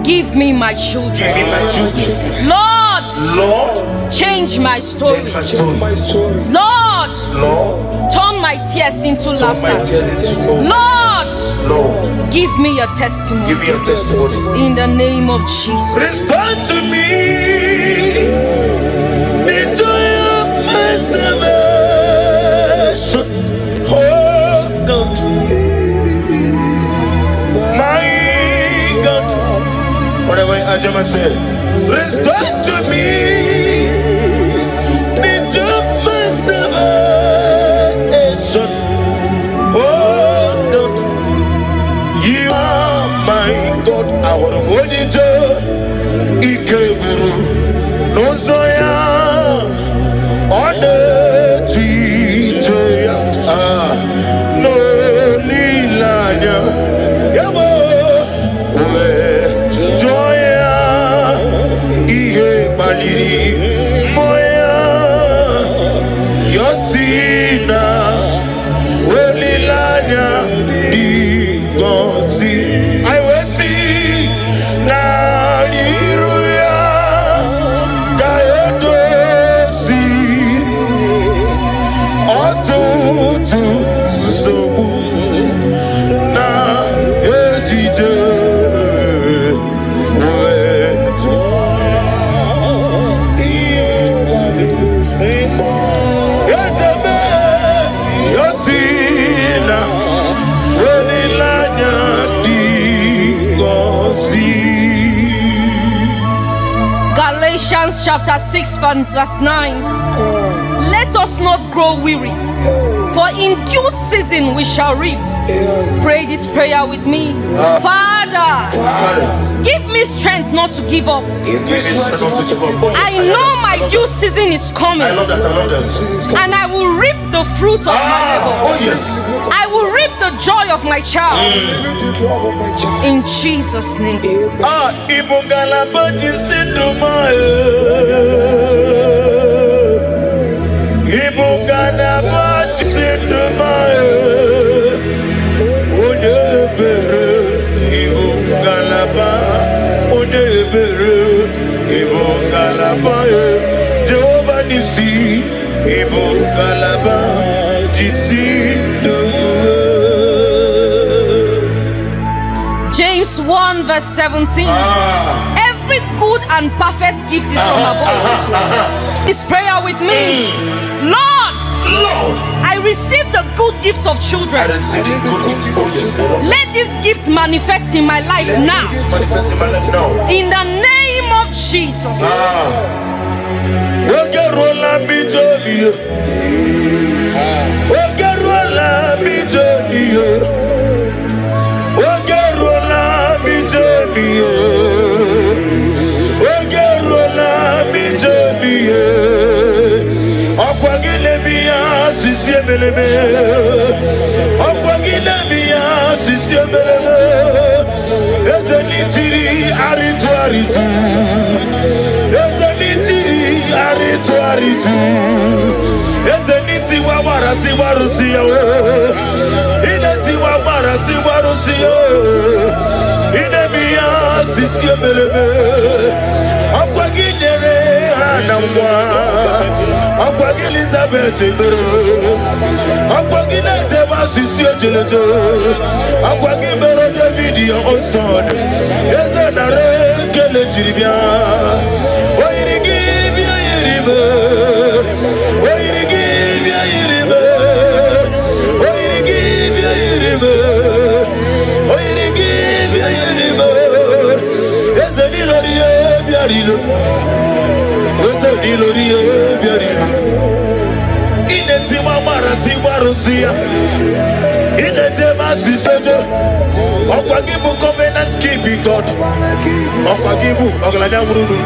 give me my children. Give me my children. Lord, change my story. Change my story. Lord, turn my tears into laughter. Lord, give me a testimony. Give me a testimony. In the name of Jesus. Restore to me the joy of my salvation. Oh God, my God. Whatever Ajama said, restore to me the joy of my salvation. Oh God, you are my God. I want to hold you to Ike Guru. No Zoya on the Chijoya. No Lilanya. Yabo. Joya. Ihe Baliri. Moya. Yosina. Lilanya. Digosi. I will see. Naliruya. Gayotosi. Otutu. Sobu. Na ejije. Yosebe. Yosina. Lilanya. Digosi. Galatians chapter 6 verse 9. Let us not grow weary, for in due season we shall reap. Pray this prayer with me. Father, give me strength not to give up. I know my due season is coming. I love that. And I will reap the fruit of my labor. Oh yes. I will reap the joy of my child. In Jesus' name. Ibugala baji sinduma. Ibugala baji sinduma. Onebere. Ibugala ba. Onebere. Ibugala ba. Jehovah Nisi. Ibugala ba. Jisinduma. James 1 verse 17. Every good and perfect gift is from above. This prayer with me. Lord, I receive the good gift of children. I receive the good gift. Oh yes. Let this gift manifest in my life now. Manifest in my life now. In the name of Jesus. Ogerola bijoni. Ogerola bijoni. Ogerola bijoni. Ogerola bijoni. Okwagile biya sisiebelebe. Okwagile biya sisiebelebe. Ezenitiri aritu aritu. Ezenitiri aritu aritu. Ezeniti wabarati warusiya. Ineti wabarati warusiya. Inemiya sisiebelebe. Okwagile anamwa. Akwagi Elizabeth Bero. Akwagi Natema Sisio Jeleto. Akwagi Bero David your son. Ezanare Kele Jiribia. Oirigi Bia Yiribe. Oirigi Bia Yiribe. Oirigi Bia Yiribe. Oirigi Bia Yiribe. Ezanilo Rie Biarilo. Ezanilo Rie Biarilo. Inetima Maratima Rosia. Inetema Sisojo. Okwagibu covenant keeping God. Okwagibu Oglanya Murudu.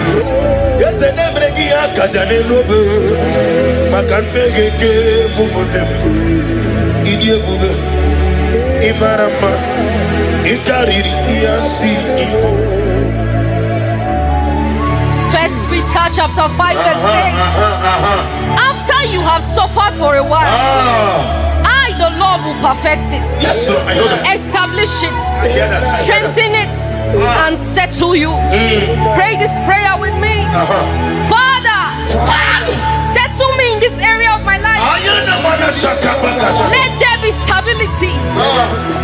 Yes, and Ebregi Akajane Lobe. Makan Megeke Mumunem. Idie Bube. Imarama. Ikariri Yasi Ibo. First Peter chapter 5 verse 8. After you have suffered for a while, I, the Lord, will perfect it. Yes, sir, I know that. Establish it. I hear that. Strengthen it and settle you. Pray this prayer with me. Father, settle me in this area of my life. Let there be stability,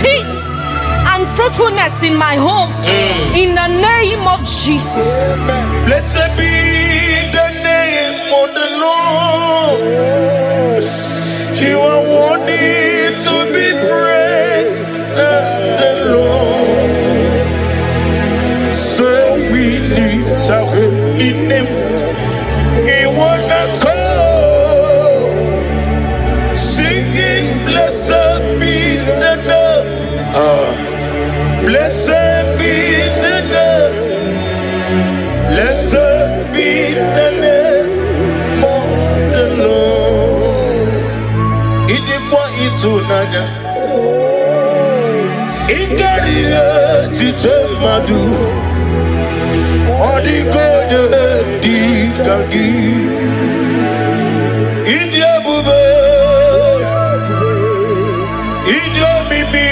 peace, and fruitfulness in my home. In the name of Jesus. Blessed be the name of the Lord. You are worthy to be praised, the Lord. So we lift our holy name. We wanna call, singing, blessed be the name. Blessed be the name. Blessed be the name of the Lord. Idikwa itunanya. Ikariye chitemadu. Odigode dikagi. Idiabube. Idiomimi.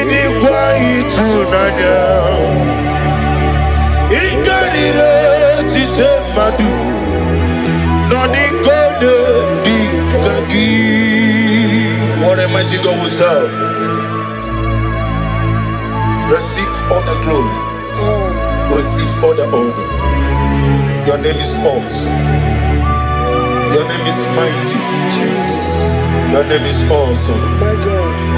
Idikwa itunanya. Ikarire chitemadu. Nodikode dikagi. What a mighty God we serve. Receive all the glory. Receive all the honor. Your name is awesome. Your name is mighty. Jesus, Your name is awesome. my God.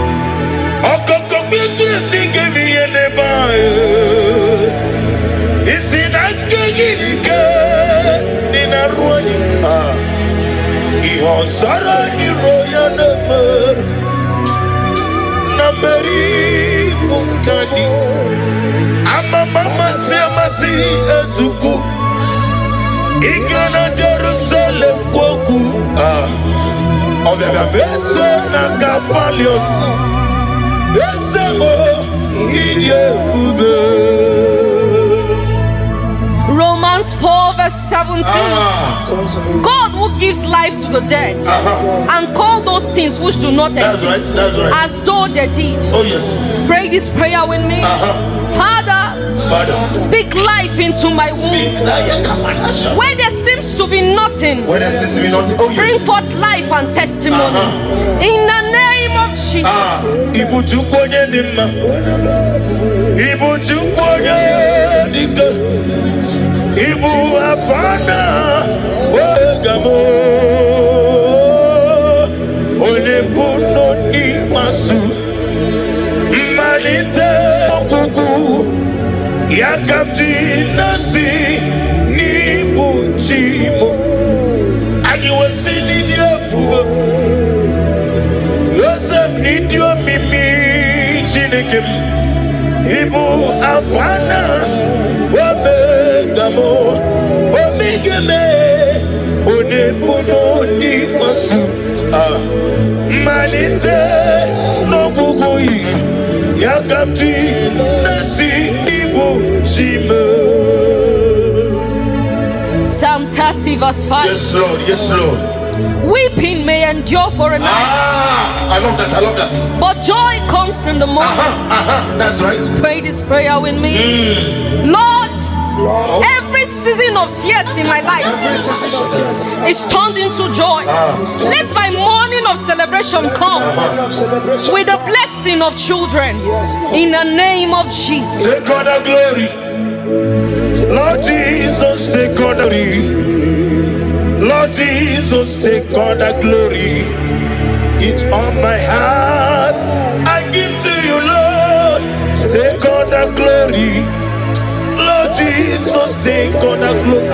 Jerusalem kwoku Obega beso na kapalion Esemo idie ube Romans 4 verse 17. God who gives life to the dead and call those things which do not exist that's right. as though they did. Oh yes. Pray this prayer with me. Father, speak life into my womb. Where there seems to be nothing, When there seems to be nothing. Oh bring yes. forth life and testimony. In the name of Jesus. Ibu chukwoye nima. Ibu chukwoye dike. Ibu afana wegamo. Olebuno ni masu. Malite okuku. Yakamji nasi ni bunchimo. And you will see Lydia Buba. Yosef Nidio Mimi Chinikim. Ibu Afana Wabegamo Omigeme Onebuno ni masu. Malite no kukui. Yakamji nasi Psalm 30 verse 5. Yes, Lord. Yes, Lord. Weeping may endure for a night, I love that. I love that. but joy comes in the morning. That's right. Pray this prayer with me. Lord, Lord, every season of tears in my life every season of tears in my is turned into joy. Let my morning of celebration come morning of celebration with the blessing of children in the name of Jesus. Take all the glory. Lord Jesus, take all the glory. Lord Jesus, take all the glory. It's on my heart. I give to you, Lord. Take all the glory. Lord Jesus, take all the glory.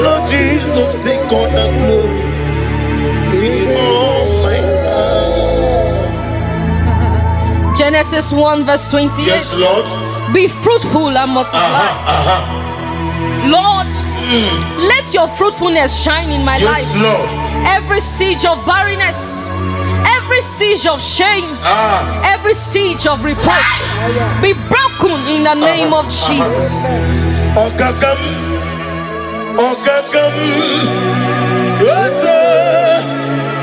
Lord Jesus, take all the glory. It's on my heart. Genesis 1 verse 28. Yes, Lord. Be fruitful and multiply. Lord, let your fruitfulness shine in my life. Yes, Lord. Every siege of barrenness, every siege of shame, every siege of reproach be broken in the name of Jesus. Okakam, Okakam, Osa,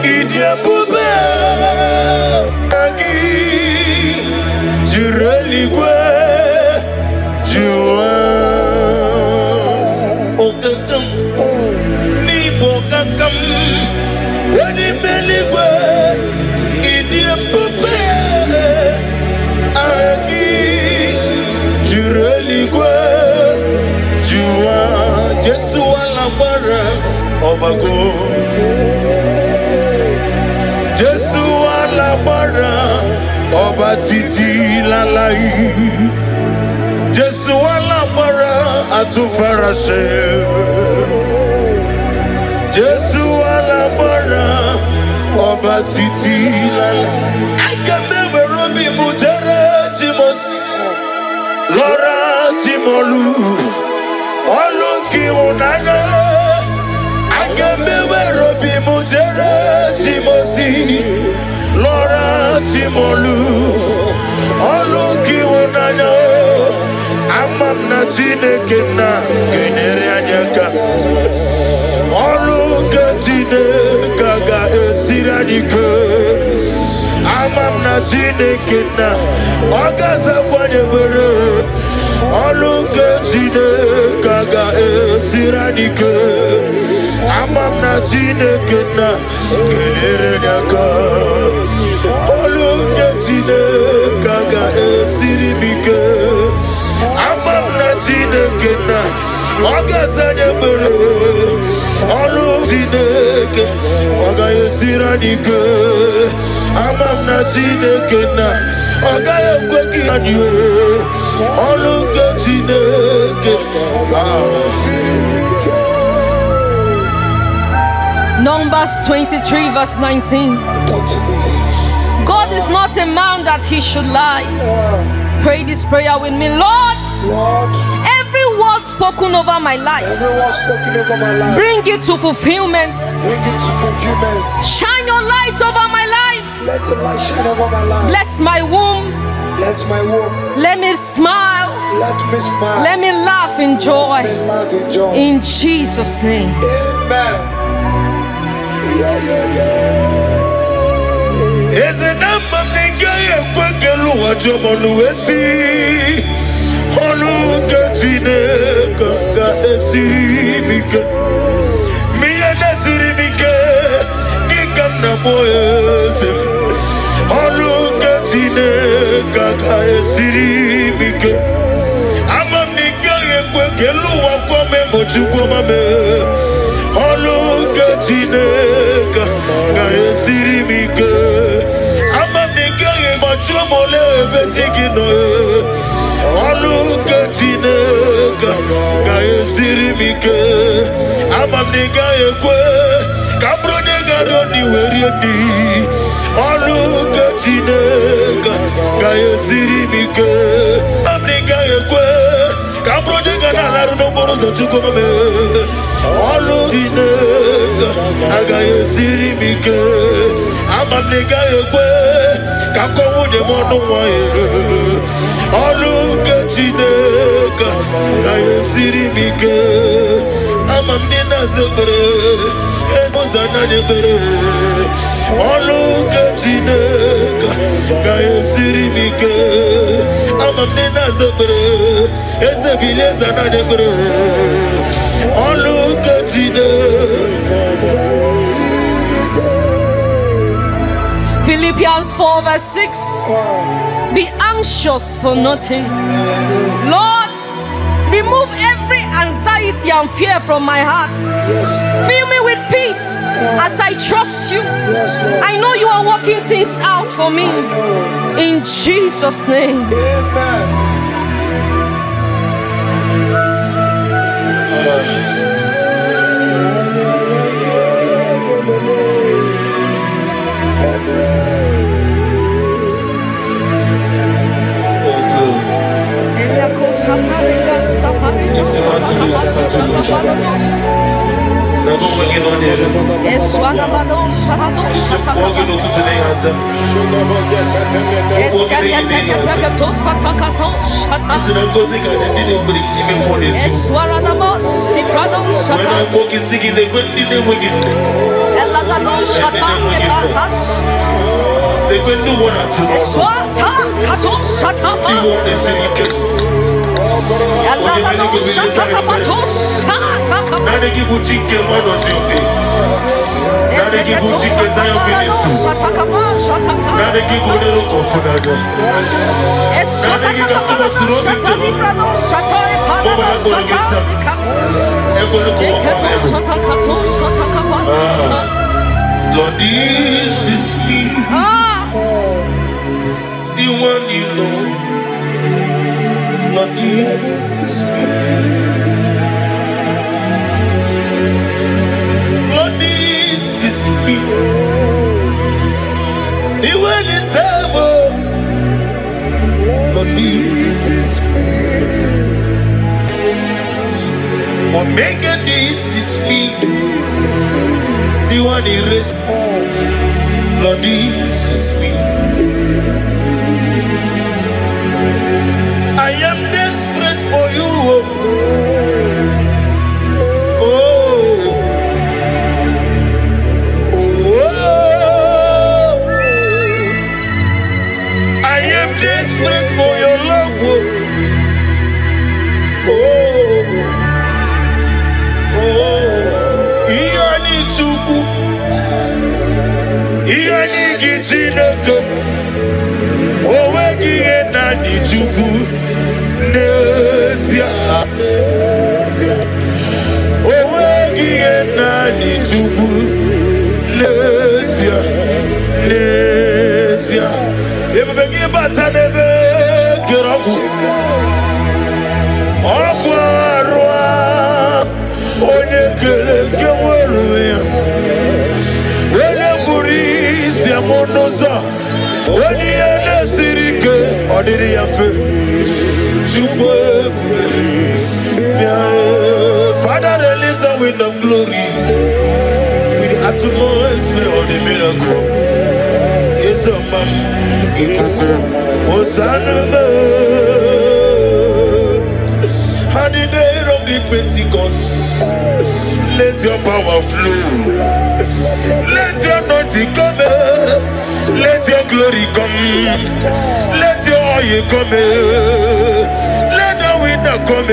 Idia Pube, Agi, Jureligwe, Jua, Okakam, Nibo Kakam, Wadimeligwe, Idia Pube, Agi, Jureligwe, Jua, Jesu alabara, Obago. Jesu alabara, Oba titi lalai. Jesu alabara, atufarashe. Jesu alabara, Oba titi lalai. I can never be mutere timos. Lora timolu, Oluki unana. I can never be mutere timosi. Lora timolu, Oluki unana. Amam na chineke na genere anyaka. Oluke chineke ga esiranike. Amam na chineke na Ogaza kwanye bere. Oluke chineke ga esiranike. Amam na chineke na genere nyaka. Oluke chineke ga esirimike. Amam na chineke na Ogaza bere. Oluke chineke ga esiranike. Amam na chineke na Ogaya kweki anyo. Oluke chineke Numbers 23 verse 19. God is not a man that he should lie. Pray this prayer with me. Lord, Lord, every word spoken over my life, every word spoken over my life, bring it to fulfillment. bring it to fulfillment. Shine your light over my life. Let the light shine over my life. Bless my womb. Let my womb, Let me smile. let me smile. Let me laugh in joy. Let me laugh in joy. In Jesus' name. Amen. Eze namba mnengaye kwekelu wajomonu wesi. Oluke chineke ga esirimike. Miye nesirimike Nikam na moyeze. Oluke chineke ga esirimike. Amam nikaye kwekelu wakome mochukwa mame. Oluke chineke ga esirimike. Amam nikaye machomole betikino. Oluke chineke ga esirimike. Amam nikaye kwe kabro nega roni werieni. Oluke chineke ga esirimike. Amam nikaye kwe kabro nega nalaru no borozo chukwame. Oluke chineke ga esirimike. Amam nikaye kwe kakowu de mono wae. Oluke chineke ga esirimike. Amam nina zebere ezozana nebere. Oluke chineke ga esirimike. mamnena zebro ese bileza na debro olu katine. Philippians 4 verse 6. Be anxious for nothing. Lord, remove every anxiety and fear from my heart. Fill me with peace as I trust you. I know you are working things out for me. In Jesus' name. Lord, this is me, the one you know. Lord, this is me. Lord, this is me, the one you serve. Lord, this is me. Omega, this is me, the one you raised. Lord, this is me. I am desperate for you. Oh, oh, I am desperate for your love. Oh, oh, Iani Chuku, Iani Gijinoko, oh, Iani Chuku. Naija, oh, Naija, Naija. If we give back to the Kiraku, Aquarua, Onekele, Kawaruya, Onemuri, Siamonoza, Oniana Sirike, Odiriafe. Father, release the wind of glory with the atmosphere of the miracle. It's a man, Ikoko, Hosanna. On the day of the Pentecost, let your power flow, let your anointing come, let your glory come, let your oil come. Come,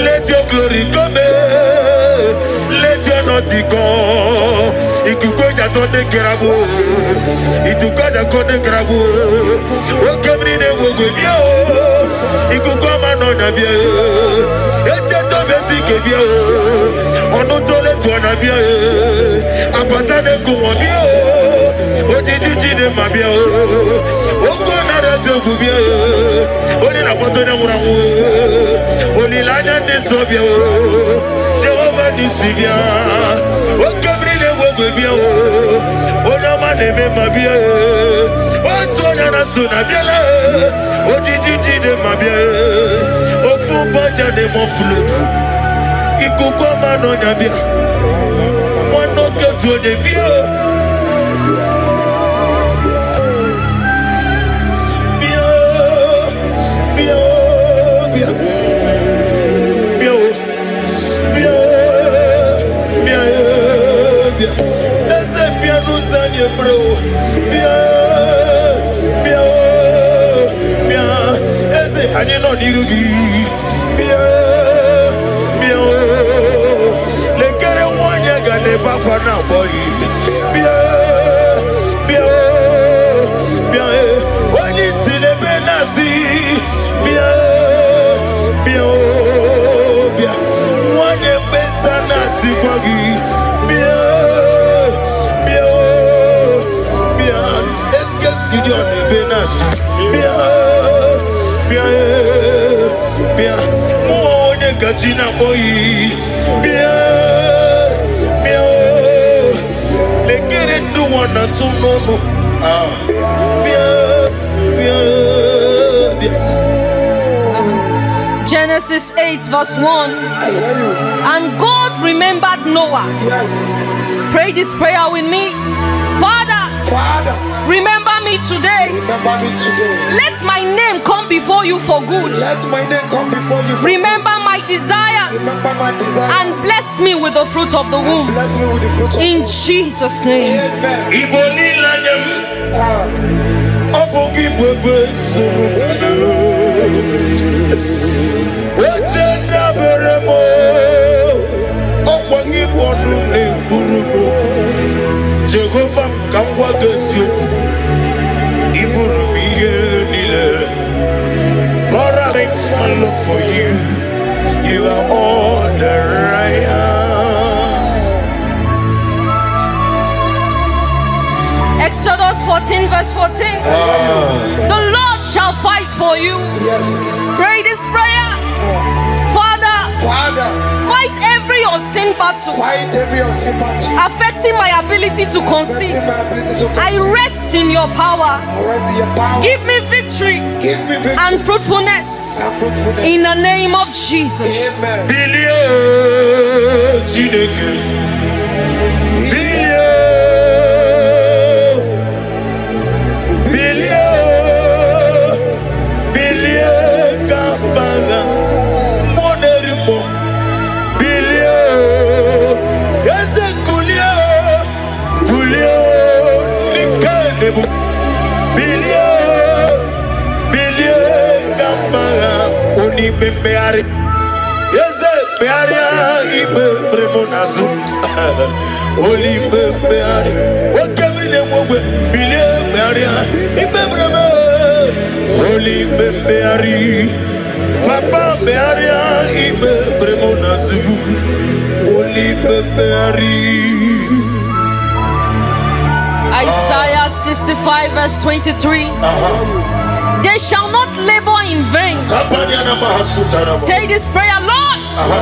let your glory come, let your naughty come. It could go to the Kerabu, it could go to the Kerabu. Oh, come in and walk with you. It could come on the beer. It's a basic beer. On the toilet to an abia. A patane kumabia. Oh, did you do my beer? Oh, go not to Gubia. Only la bottle of Ramu, only Lana de Sobio, Jehovah Nisibia, O Gabriel Wobia, O Namane Mabia, O Tonana Sunabiela, O Gigi de Mabia, O Fubaja de Moflu, Ikukoma no Nabia, one no go to the beer. Bro, bien, bien, bien. And you know Nirugi. Let get a one year gale papa now, boy. When you see the Benassi, one year better Nasi Buggy. Studio de Benas, bien, more de Gachina boy, bien, they get into one or two no, bien. Genesis 8 verse 1. And God remembered Noah. Yes. Pray this prayer with me. Father, remember me today. Remember me today. Let my name come before you for good. Let my name come before you. Remember my desires. Remember my desires. And bless me with the fruit of the womb. Bless me with the fruit of in Jesus' name. Amen. Jehovah Kangwa Gesyoku Iburumiye Nile. Lord, I thank my love for you. You are all that I am. Exodus 14 verse 14. The Lord shall fight for you. Yes. Pray this prayer. Father, fight every unseen battle. Fight every unseen battle. Affecting my ability to conceive. I rest in your power. Give me victory. And fruitfulness. In the name of Jesus. Amen. Papa Bearia ibe bremonazu Oli beari. Isaiah 65 verse 23. They shall not labor in vain. Say this prayer, Lord.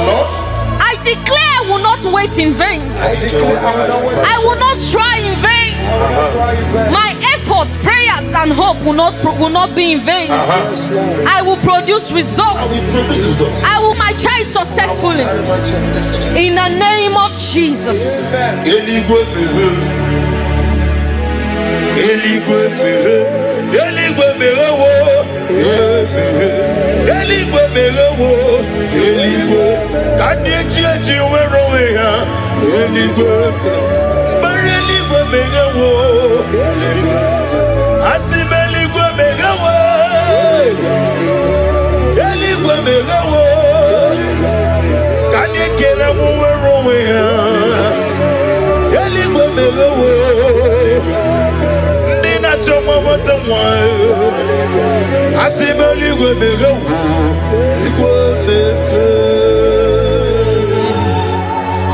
Lord, I declare I will not wait in vain. I will not try in vain. My efforts, prayers, and hope will not be in vain. I will produce results. I will my child successfully. In the name of Jesus.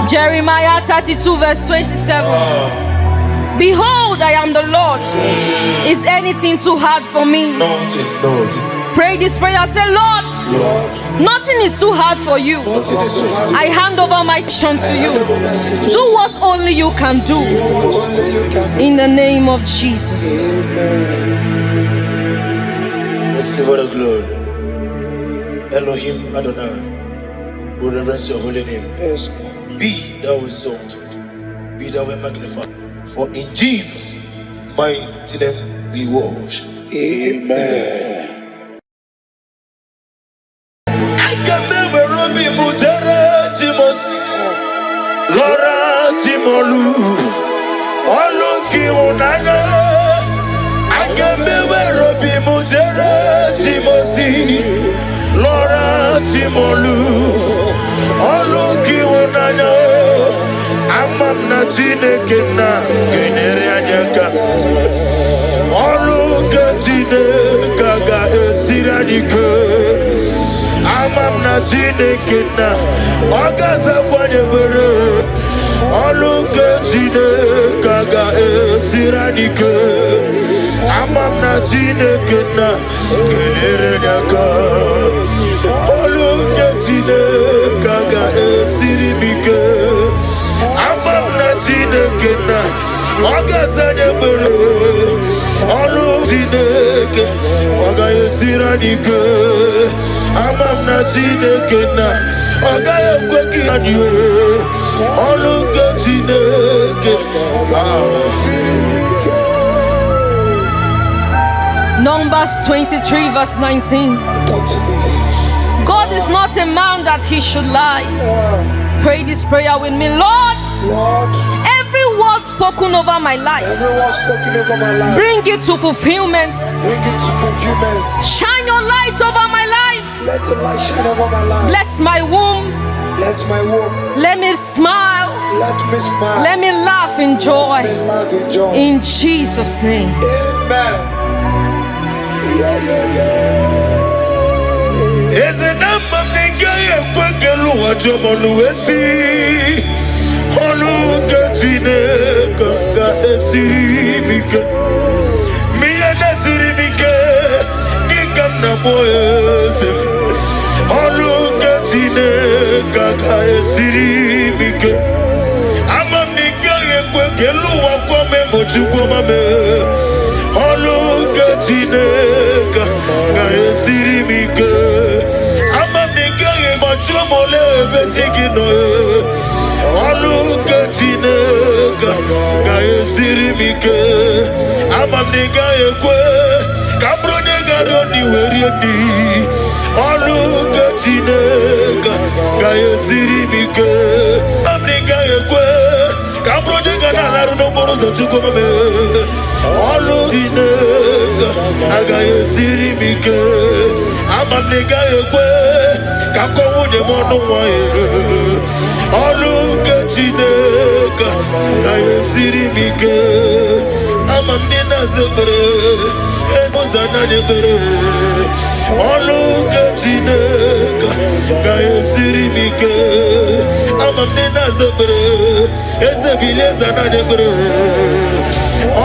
Jeremiah 32 verse 27. Behold, I am the Lord. Is anything too hard for me? Nothing. Pray this prayer. Say, Lord, nothing is too hard for you. I hand over my mission to you. Do what only you can do. In the name of Jesus. Receive all the glory. Elohim Adonai, we reverence your holy name. Yes. Be thou exalted, be thou magnified. For in Jesus' mighty name we worship. Amen. I can never be Mujere Timos, Laura Timolu, Oloki Unana. I can never be Mujere Timosi. molu oluki wonanya amam na Chineke na genere anyaka oluke Chineke ga esiradike amam na Chineke na ogaza kwanyebere oluke Chineke ga esiradike amam na Chineke na genere anyaka oluke Chineke ga esiribike amam na Chineke na ogaza nyebere olu Chineke oga esiradike amam na Chineke na oga ekweki anyo oluke Chineke Numbers 23 verse 19. God is not a man that he should lie. Pray this prayer with me. Lord, every word spoken over my life, bring it to fulfillment. Shine your light over my life. Let the light shine over my life. Bless my womb. Let my womb. Let me smile. Let me smile. Let me laugh in joy. Let me laugh in joy. In Jesus' name. Amen. Eze namba ninga kwekelu wajomonu wesi oluke Chineke ga esirimike miye nesirimike gikam na moyeze oluke Chineke ga esirimike amam ninga kwekelu wakome mochukwamame oluke Chineke ga esirimike amam ninga mochumole betigino oluke Chineke ga esirimike amam ninga ekwe kabronye garoni werieni oluke Chineke ga esirimike amam ninga ekwe kabronye ganalaru no borozo chukwamame oluke Chineke ga esirimike amam ninga ekwe kakowude mono wae oluke Chineke ga esirimike amam nina zebre ezozana nebere oluke Chineke ga esirimike amam nina zebre ezebile zana nebere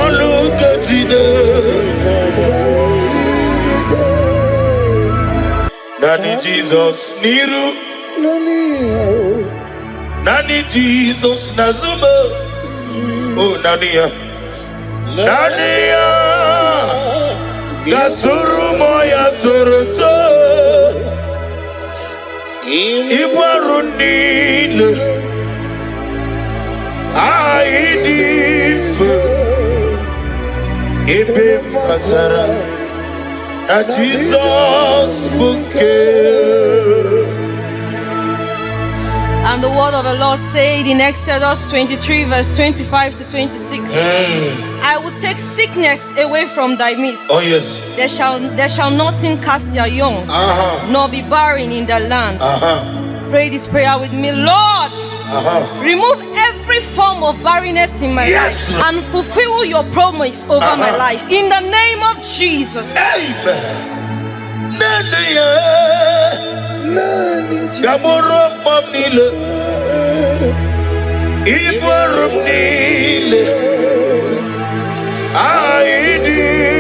oluke Chineke Nani Jesus niru Nani Jesus nazuma oh Nania Gasuru moya toroto Ibarunile Aidif Ibe Mazara Na Jesus bouquet. And the word of the Lord said in Exodus 23 verse 25 to 26. I will take sickness away from thy midst. Oh yes. There shall nothing cast their young, nor be barren in the land. Pray this prayer with me. Lord, remove every form of barrenness in my life and fulfill your promise over my life. In the name of Jesus. Amen. Gamoro mamnile Ibarum nile Aidifa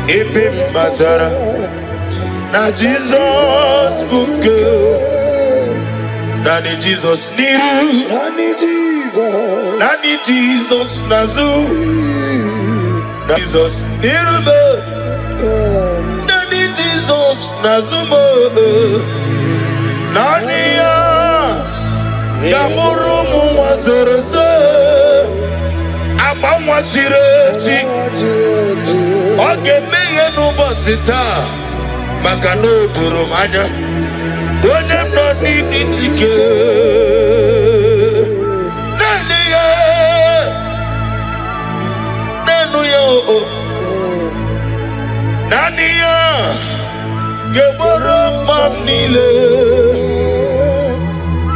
Ibim matara Na Jesus buke Nani Jesus niru Nani Jesus nazu Jesus niru Nani Jesus nazumo Nani ya Gamuru muwazoreze Abamwa chirechi Oge meye nubosita Makano turumanya Onem no nini dike Nani ya Nanu ya Nani ya Geboro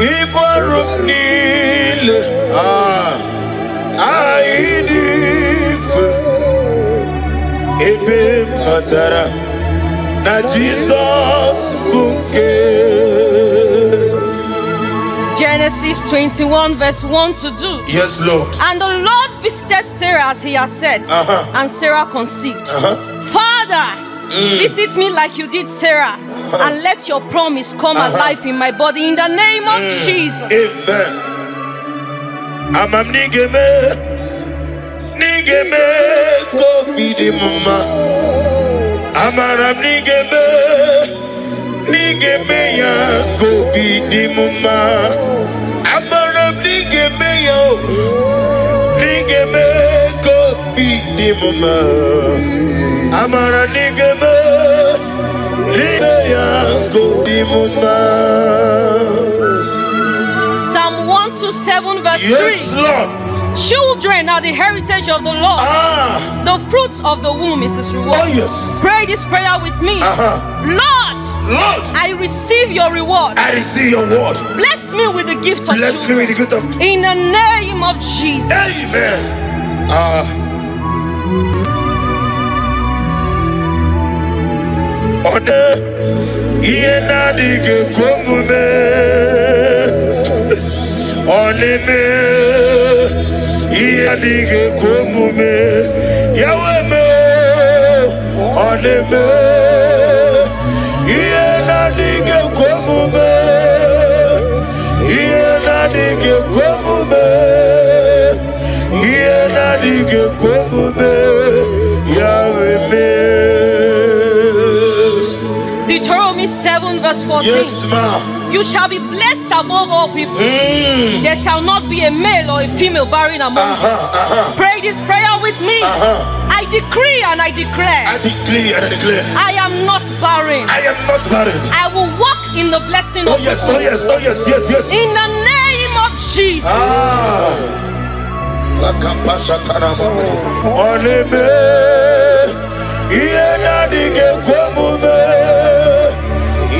Iborum nile aidif ebe matara na Jesus bunke. Genesis 21 verse 1 to 2. Yes, Lord. And the Lord visited Sarah as he has said, and Sarah conceived. Father, visit me like you did Sarah, and let your promise come alive in my body in the name of Jesus. Amen. Amam nigeme ko bidi mama. Amaram nigeme ya ko bidi mama. Amaram nigeme ko bidi mama. Amara nigeme ya ko bidi mama. Psalm 127 verse 3. Yes, Lord. Children are the heritage of the Lord. The fruits of the womb is his reward. Oh, yes. Pray this prayer with me. Lord, I receive your reward. I receive your word. Bless me with the gift of Bless me with the gift of. in the name of Jesus. Amen. Ode iena dige komume. Oneme iena dige komume. Yaweme oneme iena dige komume. Iena dige komume. Iena dige komume. Yaweme. Deuteronomy 7 verse 14. Yes, ma'am. You shall be blessed above all people. There shall not be a male or a female barren among you. Pray this prayer with me. I decree and I declare. I decree and I declare. I am not barren. I am not barren. I will walk in the blessing Oh of yes, the oh yes, oh yes, yes, yes. in the name of Jesus. Oneme iena dige komume.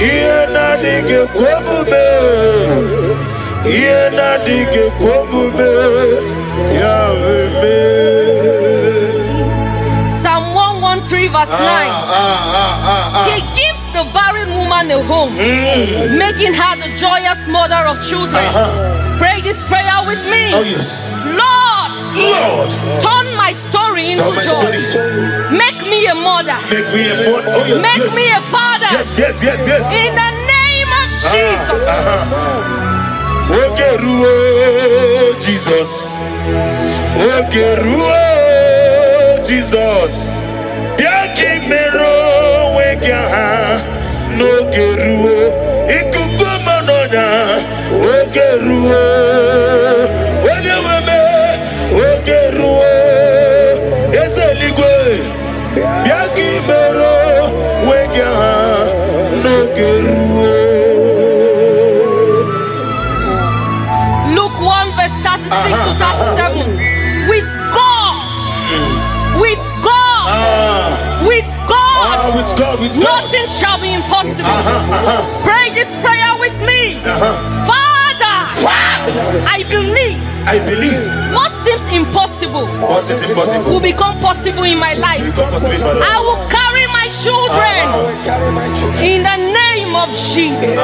Iena dige komume. Iena dige komume. Yahweh. Psalm 113 verse 9. He gives the barren woman a home, making her the joyous mother of children. Pray this prayer with me. Oh yes. Lord, turn my story into Tell my joy. story. Make me a mother. Make me a mother. Oh yes, Make yes. me a father. Yes, yes, yes, yes. In the name of Jesus. Ogeruo Jesus. Ogeruo Jesus. Biaki mero wega no geruo. Ikukuma noda. Ogeruo. Onyeweme. Ogeruo. Ezeligwe. Biaki mero wega no geruo. Luke 1 verse 36 to 37. With God, with God, with God, With God, with God. nothing shall be impossible. Pray this prayer with me. Father, I believe I believe what seems impossible what is impossible will become possible in my life. become possible in my life. I will carry my children Carry my children. in the name of Jesus.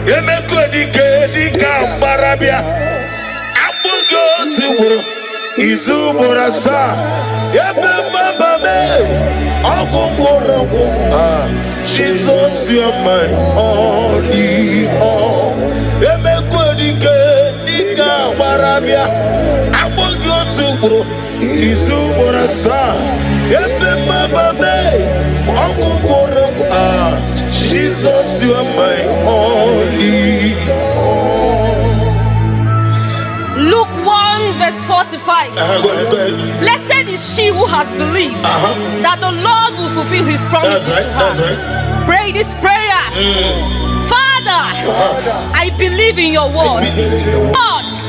Emekodi dika barabia abugo tiwuru izuburasa ebe bababe ogugorogu Jesus you are my only all. Emekodi dika barabia abugo tiwuru izuburasa ebe bababe ogugorogu Jesus, you are my only all. Luke 1 verse 45. Go ahead. Blessed is she who has believed that the Lord will fulfill his promises That's right, to her. that's right. Pray this prayer. Father, I believe in your word.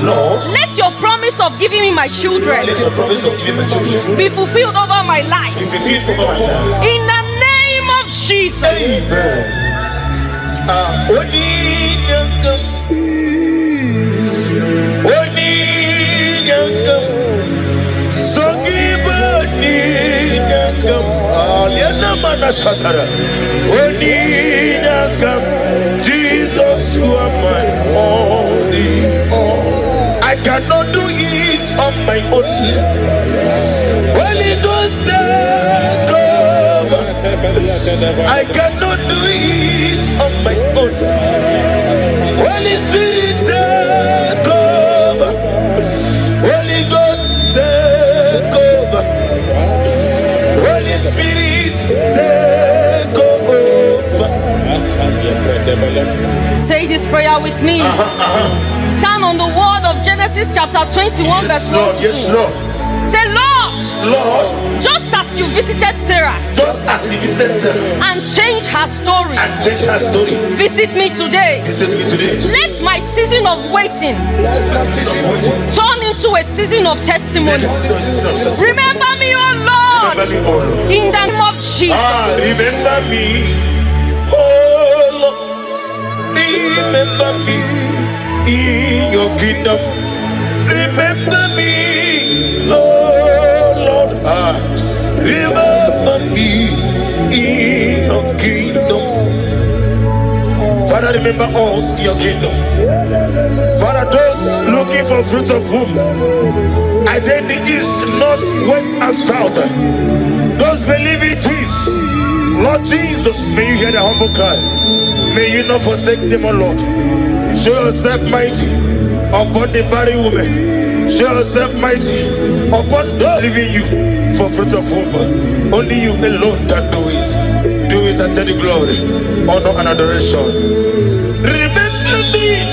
Lord, let your promise of giving me my children Let your promise of giving my children be fulfilled over my life. be fulfilled over my life. In the name of Jesus. Amen. Shatara. Onina Jesus, you are my only all. I cannot do it on my own. Holy Ghost, take over. I cannot do it on my own. Holy Spirit, take over. Holy Ghost, take over. Holy Spirit, take over. Say this prayer with me. Stand on the word of Genesis chapter 21 verse 1. Yes, Lord. Say, Lord, just as you visited Sarah, and changed her story, visit me today. Let my season of waiting turn into a season of testimony. Remember me, oh Lord, in the name of Jesus. Remember me, oh Lord. Remember me in your kingdom. Remember me, oh Lord. Remember me in your kingdom. Father, remember us in your kingdom. Father, those looking for fruit of womb, either in the east, north, west, and south, those believing twins, Lord Jesus, may you hear the humble cry. May you not forsake them, O Lord. Show yourself mighty upon the barren woman. Show yourself mighty upon those leaving you for fruit of womb. Only you alone can do it. Do it and take the glory, honor, and adoration. Remember me,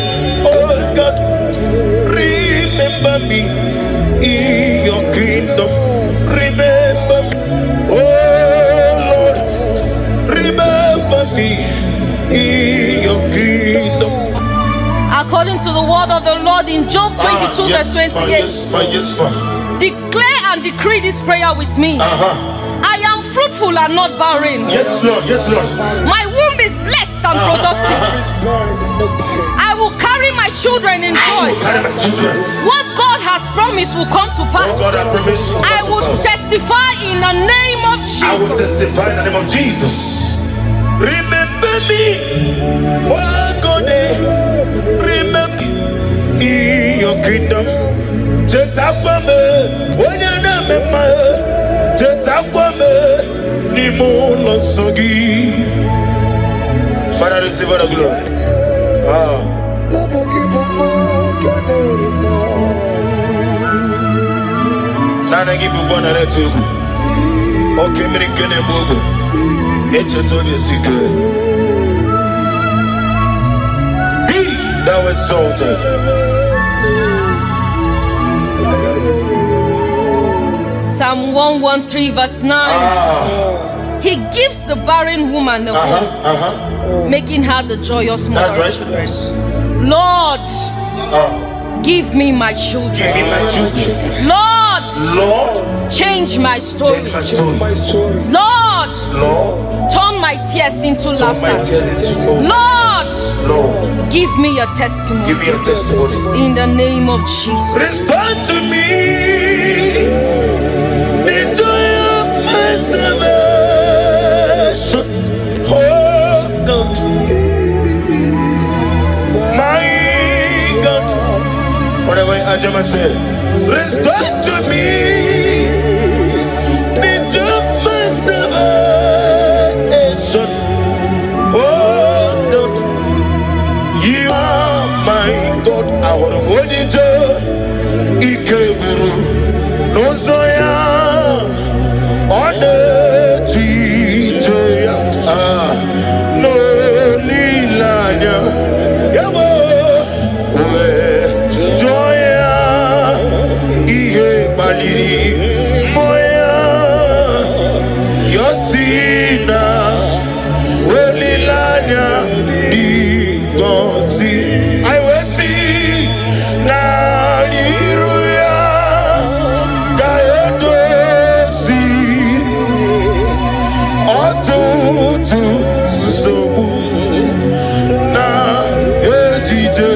oh God. Remember me in your kingdom. Remember, oh Lord. Remember me in your kingdom. According to the word of the Lord in Job 22 verse 28. Declare and decree this prayer with me. I am fruitful and not barren. Yes, Lord. Yes, Lord. My womb is blessed and productive. I will carry my children in joy. What God has promised will come to pass. I will testify in the name of Jesus. I will testify in the name of Jesus. Remember me, oh God. Remember in your kingdom. Father, receive all the glory. Nana give you one at two. Okay, me can move. It's a total secret. Be thou exalted. Psalm 113 verse 9. He gives the barren woman a hope, making her the joyous mother of children. Lord, give me my children. Give me my children. Lord, change my story. Lord, turn my tears into laughter. Lord, give me a testimony. Give me a testimony. In the name of Jesus. Restore to me the joy of my salvation. Oh God, my God. Whatever Ajama said, restore to me the joy of my salvation. Oh God, you are my God. Our monitor, Ike Guru, Nozoya, Ode Chijoya, no Lilanya, Yabo, Joya, Ihe Baliri, Moya, Yosina, Lilanya, Digosi. I will see Naliruya Gayodosi Otutu Sobu Na Ejije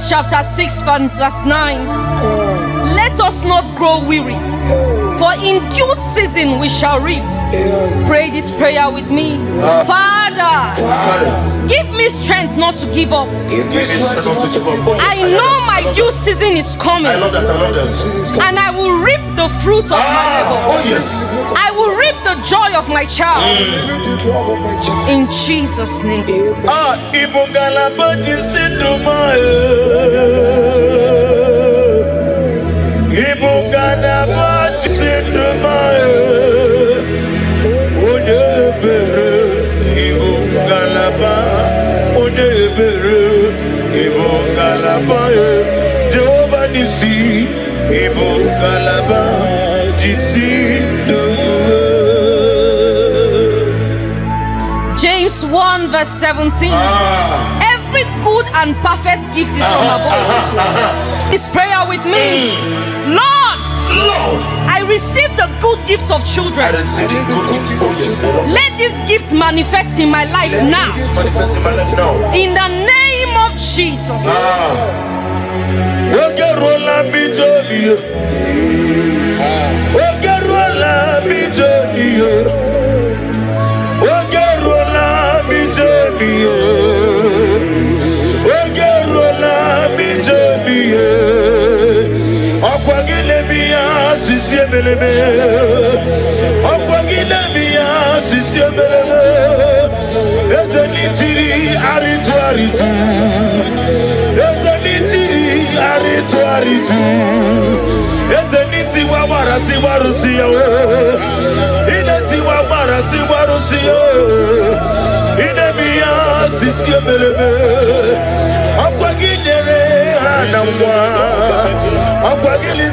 Proverbs chapter 6 verse 9. Let us not grow weary, for in due season we shall reap. Pray this prayer with me. Father, give me strength not to give up. I know my due season is coming. I love that. And I will reap the fruit of my labor. Oh yes. I will reap the joy of my child. In Jesus' name. Jehovah Nissi, Ibo Galaba, James 1 verse 17. Every good and perfect gift is from above. This prayer with me. Lord, I receive the good gift of children. I receive the good gift. Oh yes. Let this gift manifest in my life now. Manifest in my life now. In the name of Jesus.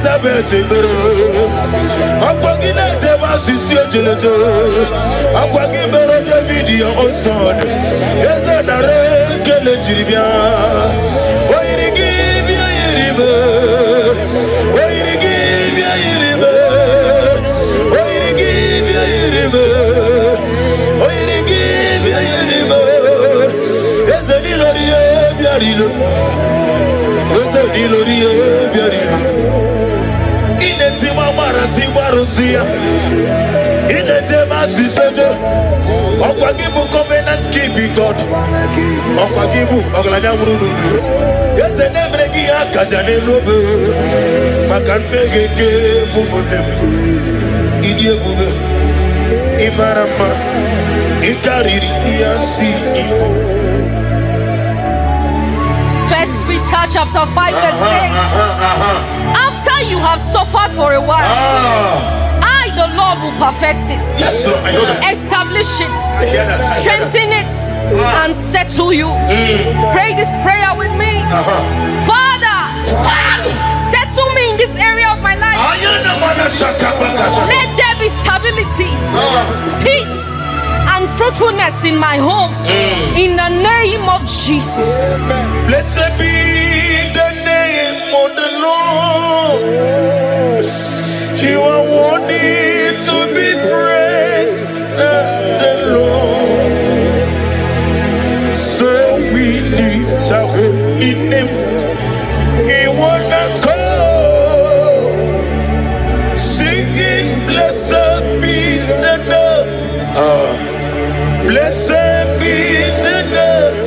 Elizabeth David your son. Covenant keeping God. Yes, and Emregia Kajanelobe. Makan Megeke Mumonem. Idiabube. Imarama. Ikariri Yasi Ibo. First Peter chapter 5 verse 8. After you have suffered for a while, I, the Lord, will perfect it. Yes, sir. I know that. Establish it, I hear that. strengthen it, and settle you. Pray this prayer with me. Father, settle me in this area of my life. Let there be stability, peace, and fruitfulness in my home. In the name of Jesus. Blessed be the name of the Lord. You are worthy to be praised, the Lord. So we lift our holy name. In one accord, singing, blessed be the name. Blessed be the name.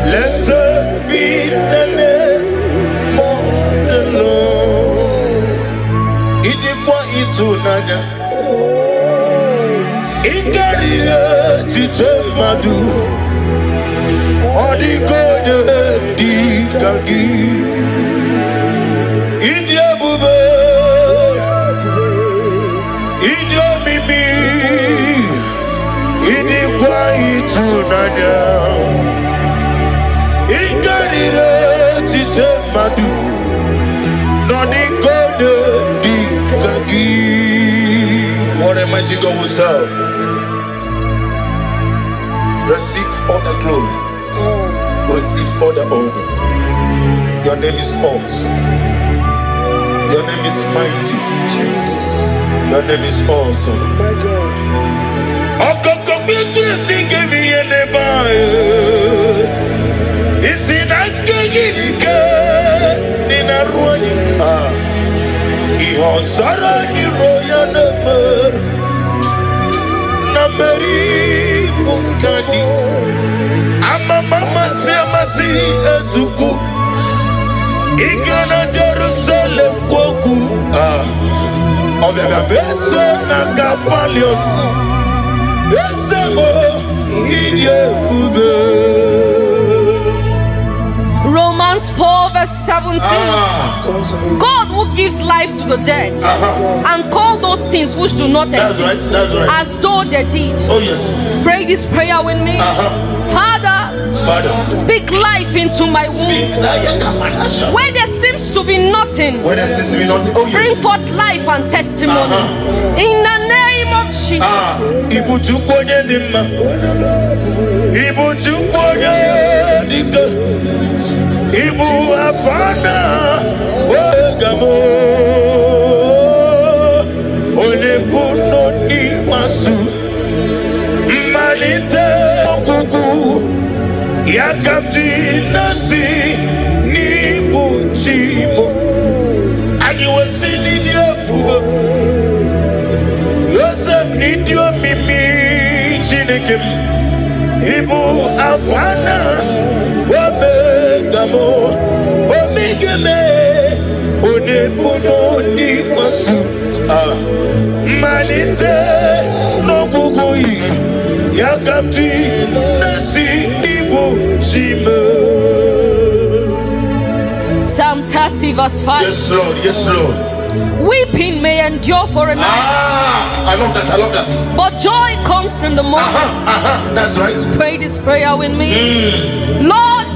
Blessed be the name of the Lord. Idikwa itunanya. Ikarira chitemadu. Odigode dikagi. Idiabube. Idiomimi. Idikwa itunanya. Ikarira chitemadu. Odigode dikagi. What a mighty God we serve. Receive all the glory. Receive all the honor. Your name is awesome. Your name is mighty. Jesus, Your name is awesome. my God. Is it Sarani roya Nameri Punkani Ama mama semasi ezuku Igrana Jerusalem kwoku Obega beso na kapalion Esemo idye ube Romans 4 verse 17. God who gives life to the dead and call those things which do not exist that's right. as though they did. Oh yes. Pray this prayer with me. Father, speak life into my womb. Where there seems to be nothing, Oh yes. bring forth life and testimony. In the name of Jesus. Ibu chukwoye ndima. Ibu chukwoye dike. Ibu afana wegamo Olebuno ni masu Malite okuku Yakamji nasi ni bunchimo Ani wasi nidia bubo Yosem nidio mimi chinekem Ibu afana Wabegamo Omigeme Onebuno ni masu Malite no kukui Yakamti nasi ibu shime. Psalm 30 verse 5. Yes Lord, yes Lord. Weeping may endure for a night. I love that. But joy comes in the morning. That's right. Pray this prayer with me. Lord,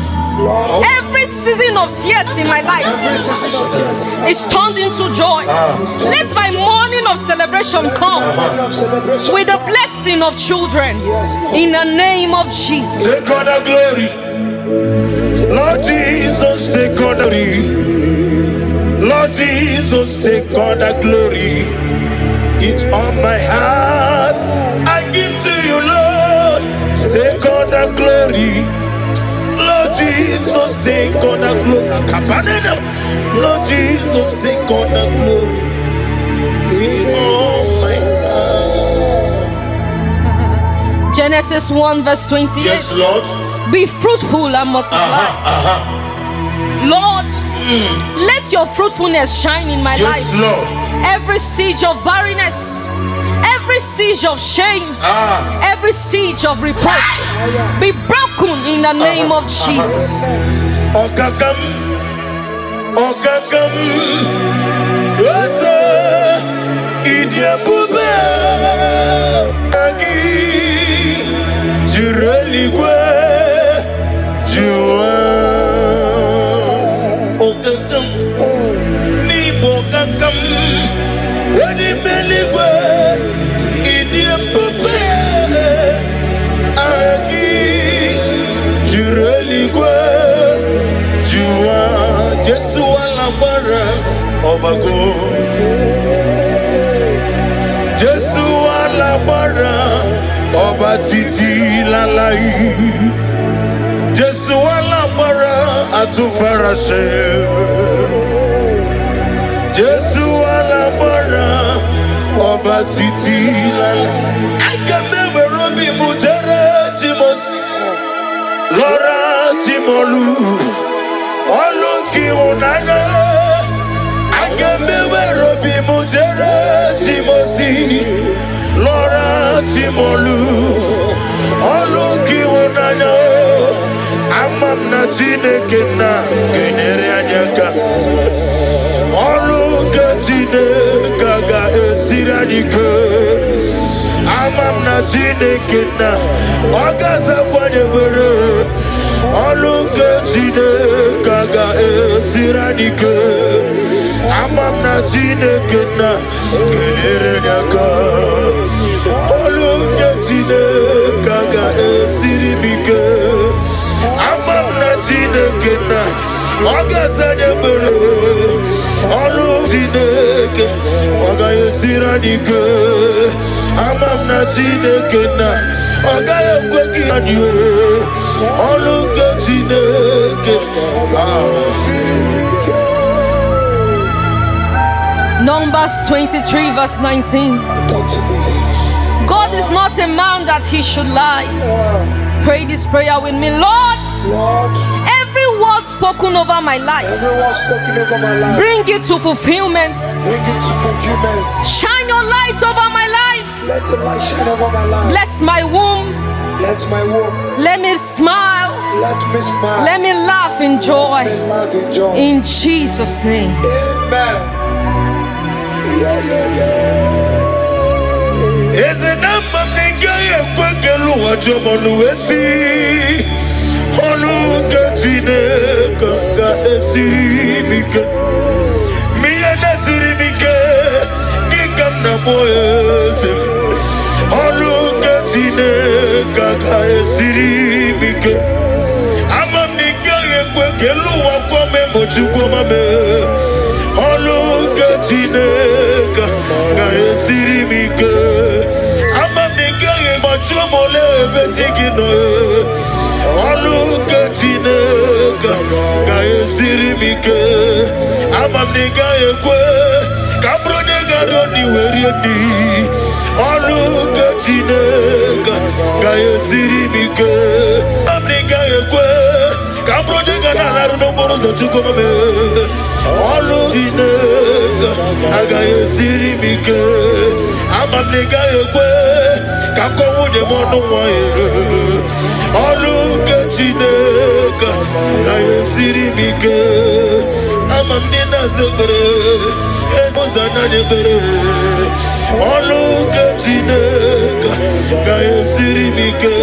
every season of tears in my life is turned into joy. Let my morning of celebration come with the blessing of children. In the name of Jesus. Take all the glory. Lord Jesus, take all the glory. Lord Jesus, take all the glory. It's on my heart. I give to you, Lord. Take all the glory. Lord Jesus, take all the glory. Lord Jesus, take all the glory. It's on my heart. Genesis 1 verse 28. Yes, Lord. Be fruitful and multiply. Lord, let your fruitfulness shine in my life. Yes, Lord. Every siege of barrenness, every siege of shame, every siege of reproach be broken in the name of Jesus. Okakam, Osa, Idia Bube, Agi, Jureligwe, Jua, Okakam, Nibo Kakam, Wadi Beligwe, Idia Bube, Agi, Jureligwe, Jua, Jesu Alabara, Obago. Jesu Alabara, Oba Titi Lalai. Jesu Alabara, Atufarashe. Jesu Alabara, Oba Titi Lalai. I can never Robi Mujere Timos. Laura Timolu, Oluki Unana. I can never Robi Mujere Timosi, Laura Timolu, Oluki Unana. Amam na Chinekena, Generanyaka, Oluka Chinekaga, Esiradika. Amam na Chinekena, Wagaza Kwanebere, Oluka Chinekaga, Esiradika. Amam na Chinekena, Generanyaka, Oluka Chinekaga, Esiribika. Amam na Chinekena, Wagaza Nebere, Oluka Chineke, Wagaya Siradika. Amam na Chinekena, Wagaya Kweki Anyo, Oluka Chineke. Numbers 23 verse 19. God is not a man that he should lie. Pray this prayer with me. Lord, every word spoken over my life, bring it to fulfillment. Shine your light over my life. Let the light shine over my life. Bless my womb. Let my womb. Let me smile. Let me smile. Let me laugh in joy. Let me laugh in joy. In Jesus' name. Amen. Is it a nigga a quackelu what you want to see? Holugatine Kaka Sirimika. Miana Sirimika. Gikam Namoyes. Holugatine Kaka Sirimika. I'm a nigga a quackelu what come to come. Holugatine Kaka Sirimika. Mole betigino Olugatine Gaye Sirimike Amamniga Ekwe Kabronega Roni Weriani Olugatine Gaye Sirimike Amniga Ekwe Kabronega Naruno Morozo Chukomame Olugatine Gaye Sirimike Amamniga Ekwe Kako de mono moye, Olugatine, Gaye Sirimike, Amamnina Zebre, Esmozana Debre, Olugatine, Gaye Sirimike,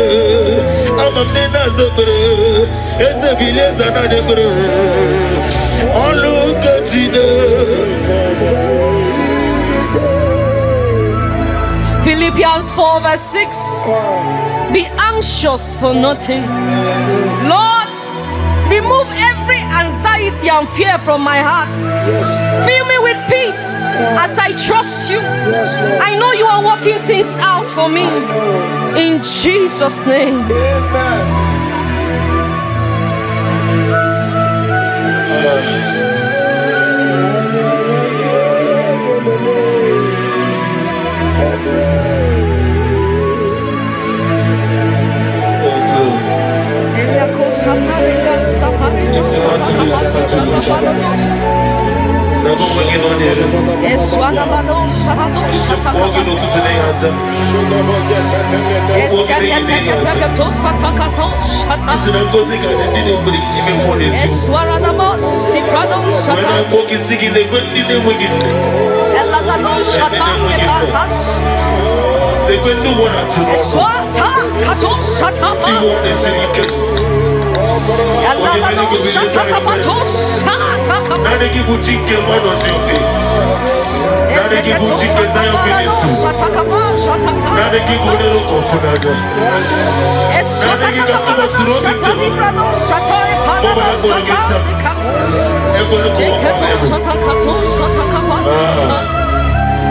Amamnina Zebre, Esebilezana Debre, Olugatine. Philippians 4 verse 6. Be anxious for nothing. Lord, remove every anxiety and fear from my heart. Fill me with peace as I trust you. I know you are working things out for me. In Jesus' name.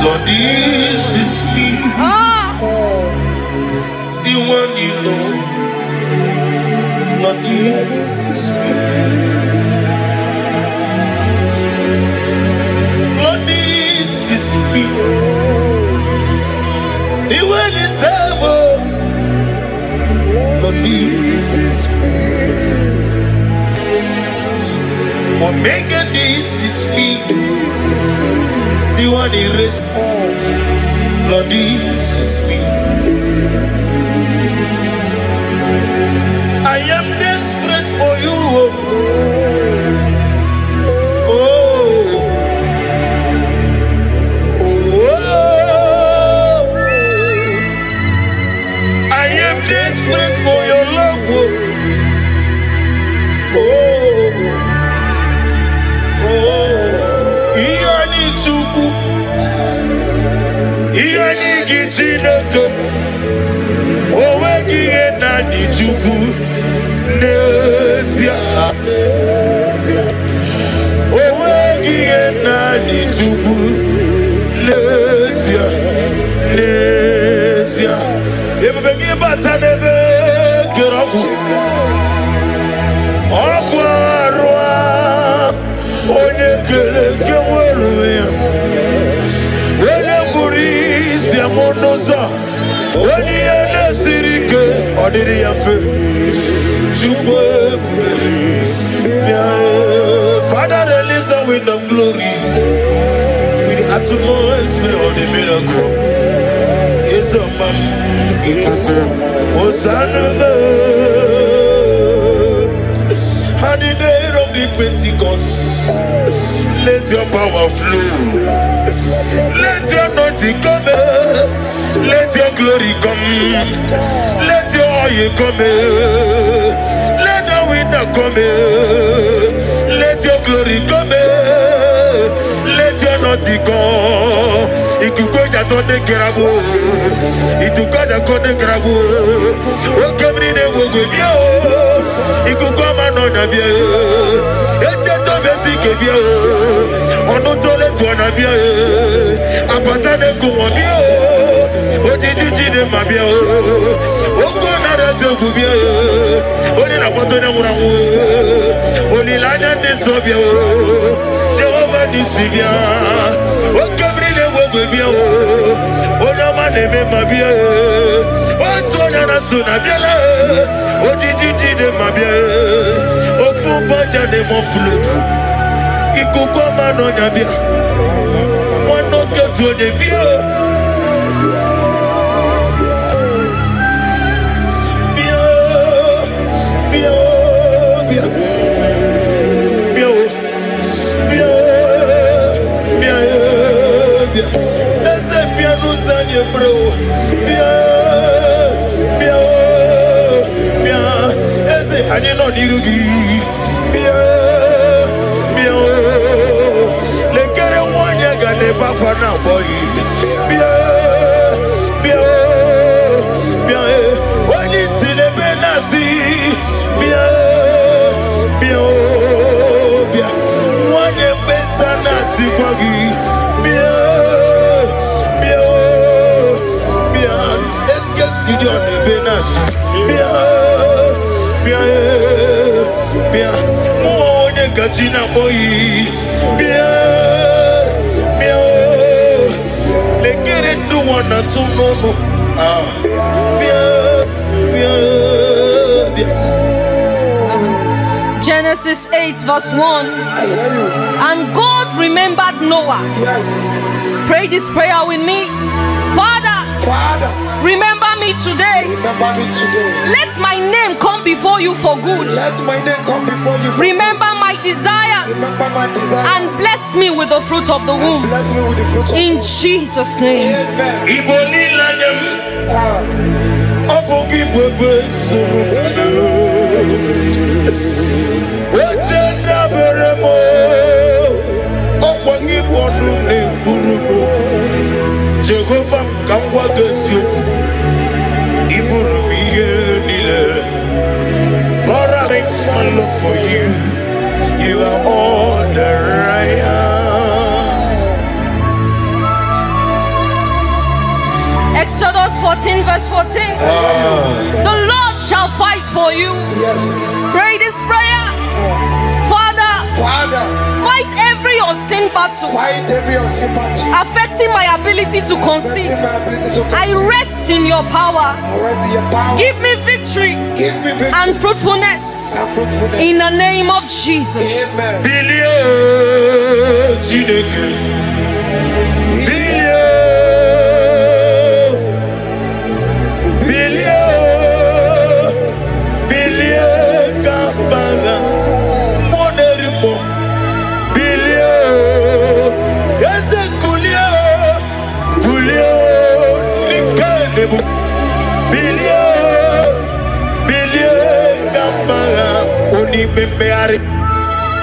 Lord, this is me. The one you know. Lord, this is me. Lord, this is me. The one is ever. Lord, this is me. Omega, this is me. The one he raised. Lord, this is me. I am desperate for you. Oh, oh, I am desperate for your love. Oh, oh, Iani Chuku, Iani Gitinaka, oh, Iani Chuku. Naija, oh, Nani Tugu, Naija, Naija. If we give back to the Kiraku, Aquarua, Onekele, Kewaruya. Monoza, Oliana Sirike, Odiriafe, Father, release a wind of glory with the atmosphere of the miracle. Is a man, Ikoko, Hosanna. On the day of the Pentecost, let your power flow. Let your anointing come. Let your glory come. Let your oil come. Let the wind come. Let your glory come. Let your anointing come. Ikukoja tonde kerabu. Itukoja konde kerabu. Okemri ne wogwebio. Ikukoma no nabia. Eteto besike bia. Ono tole tu anabia. Apata de kumobia. Ojiji de mabia. Oko na rete kubia. Oni na poto na muramu. Oni lanya de sobia. Jehovah nisibia. Okemri ne wogwebia. Ona maneme mabia. Otona na sunabia. Ojiji de mabia. Ofu banja de mon flou. Ikukoma no nabia. Wano ketu de bia. Bro, I need no dirugi. Le kere wanya gane papa na boy. Oni sile benasi. Wanya beta nasi kwagi. Studio ne benas bien mo ne gachina boy bien le kere do wana to no bien Genesis 8 verse 1. And God remembered Noah. Yes. Pray this prayer with me. Father, remember me today. Remember me today. Let my name come before you for good. Let my name come before you. Remember my desires. Remember my desires. And bless me with the fruit of the womb. Bless me with the fruit of In Jesus' name. Amen. Iboli lanyam. Obogi bebe surupana. Ochenda beremo. Okwangi bonu ne kurubu. Jehovah kangwa gesioku. Iburumiye nile. Lord, I thanks my love for you. You are all that I am. Exodus 14 verse 14. The Lord shall fight for you. Yes. Pray this prayer. Father, fight every unseen battle Fight every unseen battle. affecting my ability to conceive. I rest in your power. Rest in your power. Give me victory Give me victory and fruitfulness and fruitfulness. in the name of Jesus. Amen. Billion Chineke. Billion Kabaga. Moderimo. Billion. Yes, Kulio. Nikanebo. Billion Kabaga. Oni Beari.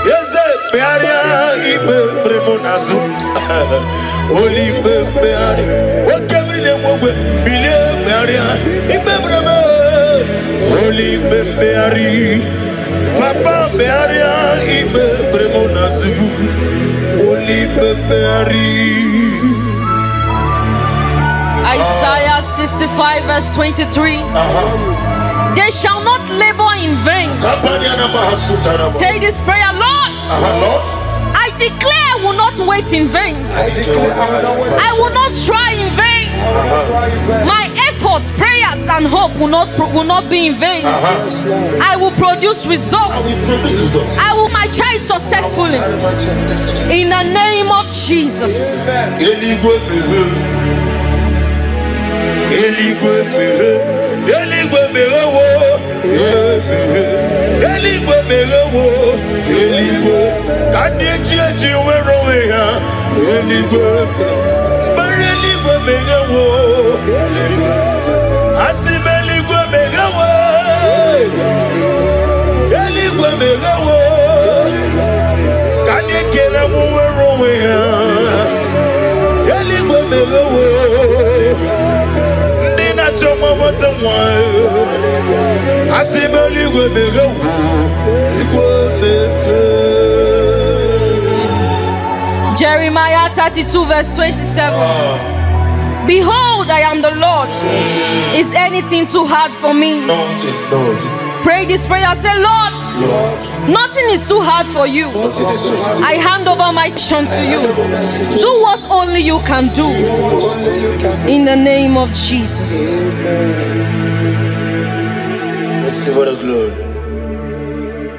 Yes, Bearia. Ibe Bremonazo. Oli Beari. What can we name? Billion Bearia. Ibe Bremo. Oli Beari. Papa Bearia. Ibe Bremonazo. Oli Beari. Isaiah 65 verse 23. They shall not labor in vain. Say this prayer, Lord. Lord, I declare I will not wait in vain. I declare I will not wait. I will not try in vain. My efforts, prayers, and hope will not be in vain. I will produce results. I will my child successfully. In the name of Jesus. Jeremiah 32 verse 27. Behold, I am the Lord. Is anything too hard for me? Nothing. Pray this prayer. Say, Lord, nothing is too hard for you. I hand over my son to you. Do what only you can do. In the name of Jesus. Receive all the glory.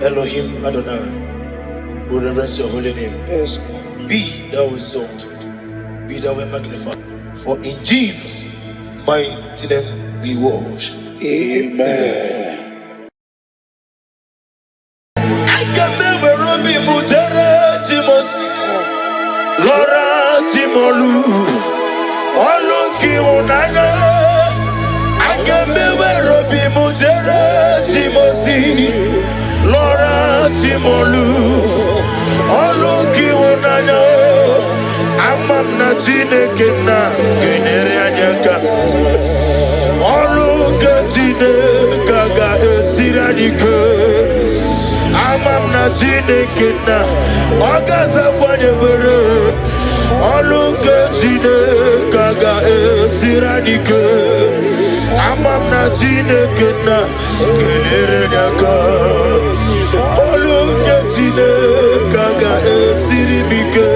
Elohim Adonai, we reverence your holy name. Yes. Be thou exalted, be thou magnified. For in Jesus' mighty name we worship. Amen. I can never be Mutere Timos, Laura Timolu, Oluki Unana. I can never be Mutere Timosi, Laura Timolu, Oluki Unana. Amam na Chineke na genere anyaka. Oluki Chineke ga esiranike. Amam na Chineke na Ogaza kwanye bere. Oluki Chineke ga esiranike. Amam na Chineke na genere anyaka. Oluki Chineke ga esirimike.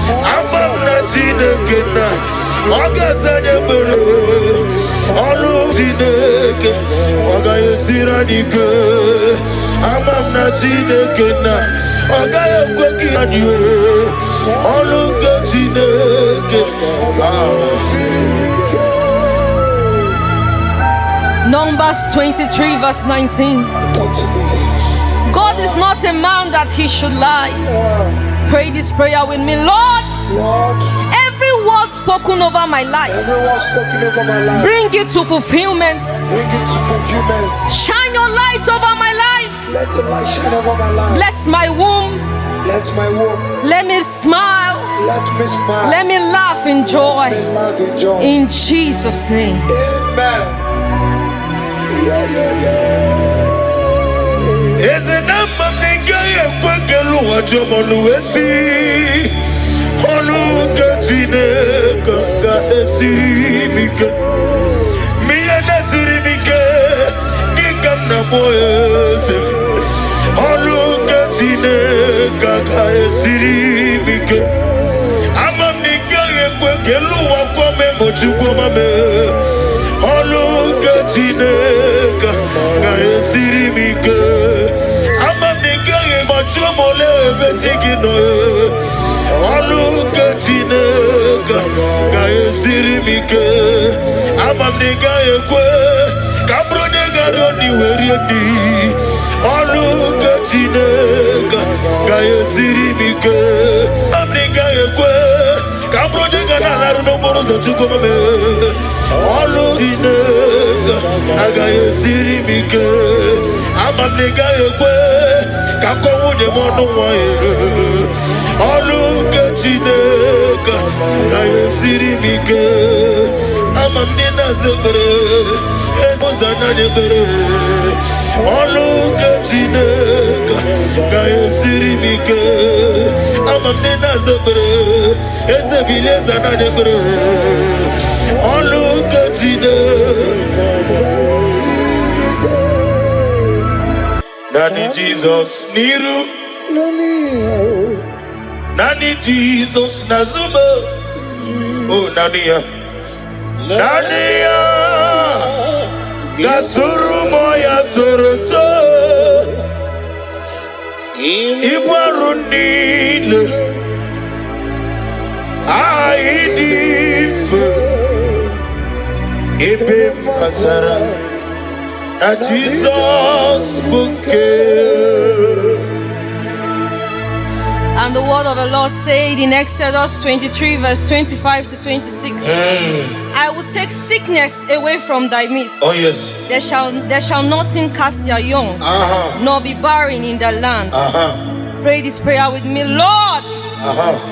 Amam na Chineke na Ogaza bere. Oluki Chineke Oga esiranike. Amam na Chineke na Oga ekweki anyo. Oluki Chineke. Numbers 23 verse 19. God is not a man that he should lie. Pray this prayer with me. Lord, every word spoken over my life, bring it to fulfillment. Shine your light over my life. Let the light shine over my life. Bless my womb. Let my womb. Let me smile. Let me smile. Let me laugh in joy. Let me laugh in joy. In Jesus' name. Amen. Eze na mamnega kwekelu wajomonu esi. Oluki Chineke ga esirimike. Miye nesirimike. Gikam na moyeze. Oluki Chineke ga esirimike. Amamnika kwekelu wakome mochukwamame. Oluki Chineke ga esirimike. Amamnika mochumole betigino. Oluki Chineke ga esirimike. Amamnika ekwe kabrone garoni werieni. Oluki Chineke ga esirimike. Amamnika ekwe kabrone garani no morozo chukwamame. Oluki Chineke ga esirimike. Amamnika ekwe kakowunye mono mwaye. Oluki Chineke ga esirimike. Amamnina zebere ezozana nebere. Oluki Chineke ga esirimike. Amamnina zebere ezebile zana nebere. Oluki Chineke. Nani Jesus niru. Nani Jesus nazuma. Oh nani ya. Naija Gasuru moya toroto Ibarunile Aidif Ibe Mazara Na Jesus bouquet. And the word of the Lord said in Exodus 23 verse 25 to 26. I will take sickness away from thy midst. Oh yes. There shall nothing cast their young, nor be barren in the land. Pray this prayer with me. Lord,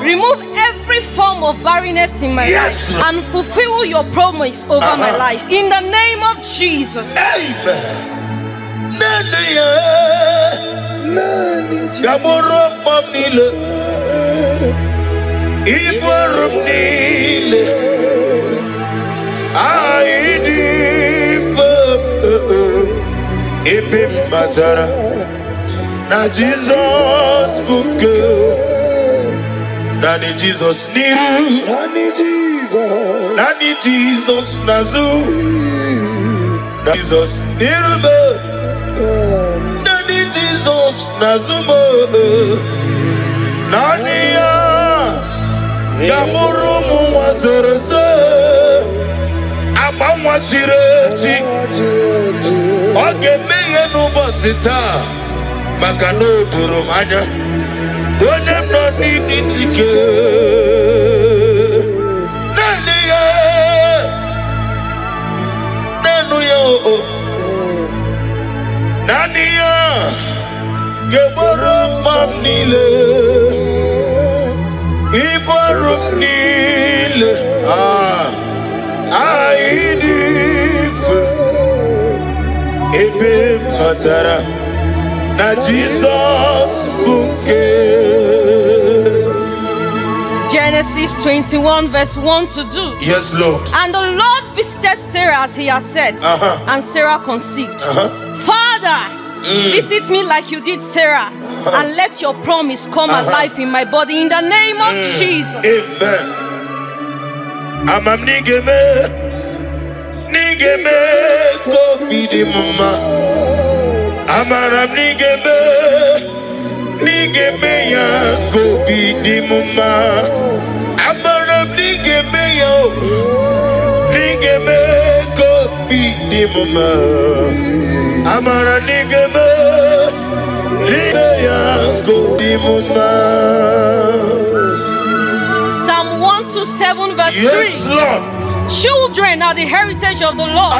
remove every form of barrenness in my life and fulfill your promise over my life. In the name of Jesus. Amen. Gaboro mamnile Ibarum nile Aidif Ibim Matara Na Jesus bouquet. Nani Jesus niru Nani Jesus nazu Jesus niru Nani Jesus nazumo Naija Gamuru muwazorose Abamwa chirechi Oge meye nubosita Makano turumanya Donem no nini tike Naija Nanuyo Naija Gaborum mamnile Ibarum nile Aidif Ibe Matara Na Jesus bouquet. Genesis 21 verse 1 to 2. Yes, Lord. And the Lord visited Sarah as he has said, and Sarah conceived. Father, visit me like you did Sarah, and let your promise come alive in my body in the name of Jesus. Amen. Amam nigeme ko bidi mama. Amaram nigeme ya ko bidi mama. Amaram nigeme ko bidi mama. Amara nigeme ya ko bidi mama. Psalm 127 verse 3. Yes, Lord. Children are the heritage of the Lord.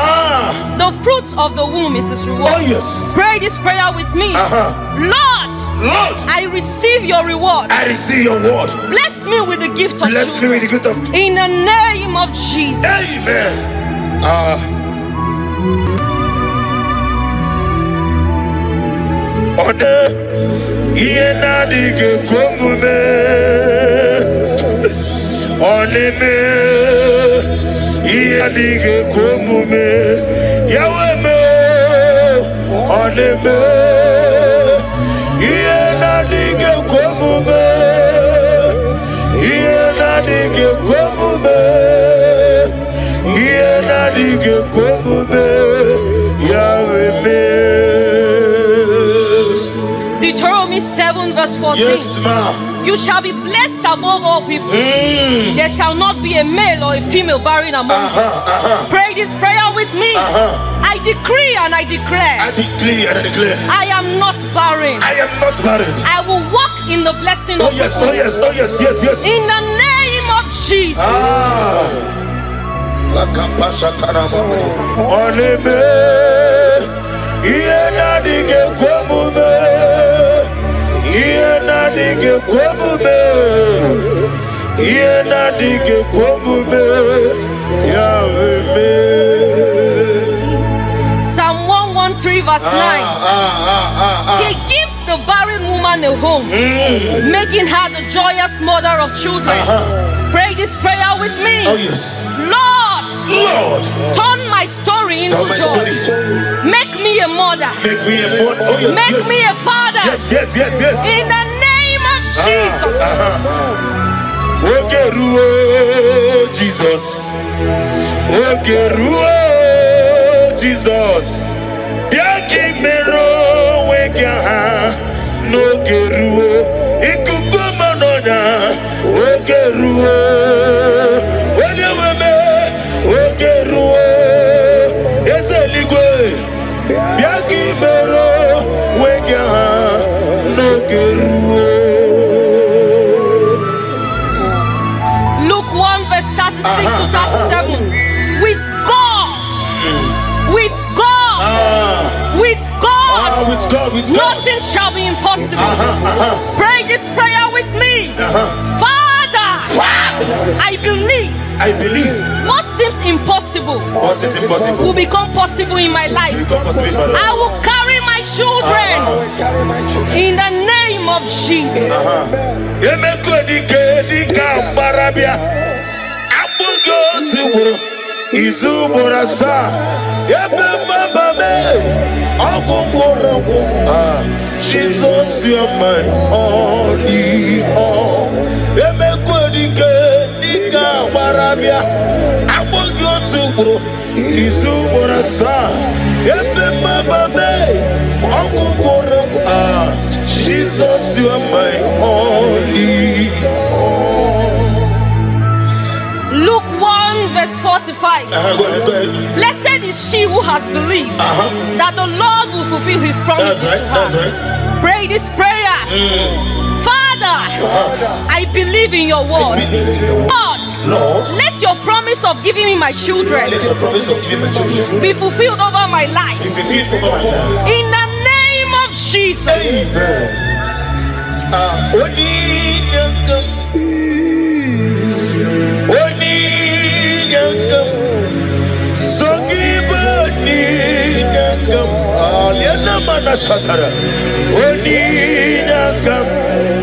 The fruit of the womb is his reward. Oh yes. Pray this prayer with me. Lord, I receive your reward. I receive your word. Bless me with the gift of Bless me with the gift of. in the name of Jesus. Amen. Ode iena dige komume. Oneme iena dige komume. Yaweme oneme iena dige komume. Iena dige komume. Iena dige komume. Yaweme. Deuteronomy 7 verse 14. Yes, ma'am. You shall be blessed above all people. There shall not be a male or a female barren among you. Pray this prayer with me. I decree and I declare. I decree and I declare. I am not barren. I am not barren. I will walk in the blessing Oh of yes, the Lord. oh yes, oh yes, yes, yes. In the name of Jesus. Oneme iena dige komume. Iena dige komume. Iena dige komume. Yahweh. Psalm 113 verse 9. He gives the barren woman a home, making her the joyous mother of children. Pray this prayer with me. Oh yes. Lord, turn my story into joy. Make me a mother. Make me a mother. Oh yes. Make me a father. Yes, yes, yes, yes. In the name of Jesus. Ogeruo Jesus. Ogeruo Jesus. Biaki mero wekia no geruo. Ikuko manoda. Ogeruo. Onyeweme. Ogeruo. Ezeligwe. Biaki mero wekia no geruo. Luke 1 verse 36 to 37. With God, with God, with God, With God, with God. nothing shall be impossible. Pray this prayer with me. Father, I believe I believe what seems impossible what is impossible will become possible in my life. become possible in my life. I will carry my children Carry my children. in the name of Jesus. Emekodike dika barabia abugo tiwuru izuborasa ebe mabame ogugorogu Jesus you are my only all. Emekodike dika barabia abugo tiwuru izuborasa ebe mabame ogugorogu Jesus, you are my only all. Luke 1 verse 45. Go ahead. Blessed is she who has believed that the Lord will fulfill his promises That's to her. right. Pray this prayer. Father, I believe in your word. Lord, Let your promise of giving me my children let your promise of giving my children be fulfilled over my life. be fulfilled over my life. In the name of Jesus.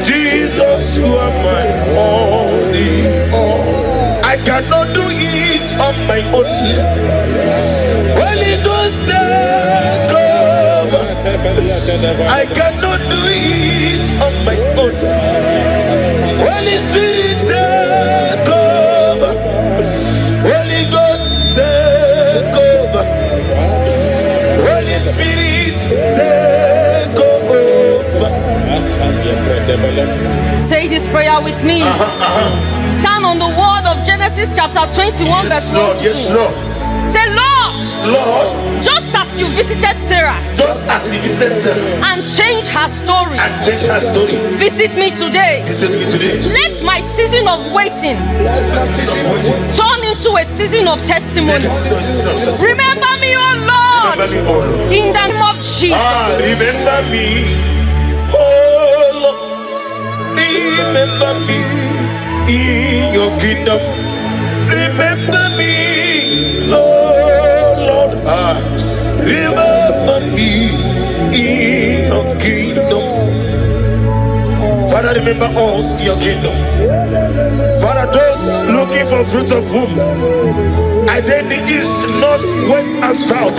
Jesus, you are my only all. I cannot do it on my own. Holy Ghost, take over. I cannot do it on my own. Holy Spirit, take over. Holy Ghost, take over. Holy Spirit, take over. Say this prayer with me. Stand on the word of Genesis chapter 21 verse 1 Lord, to 2. yes, Lord. Say, Lord, Lord, just as you visited Sarah just as he visited Sarah and changed her story, and changed her story, visit me today. visit me today. Let my season of waiting Let my season waiting turn into a season of testimony. Remember me, oh Remember Lord, me, oh Lord. in the name of Jesus. Remember me, oh Lord. Remember me in your kingdom. Remember me, oh Lord. Remember me in your kingdom. Father, remember us in your kingdom. Father, those looking for fruit of womb, either in the east, north, west, and south,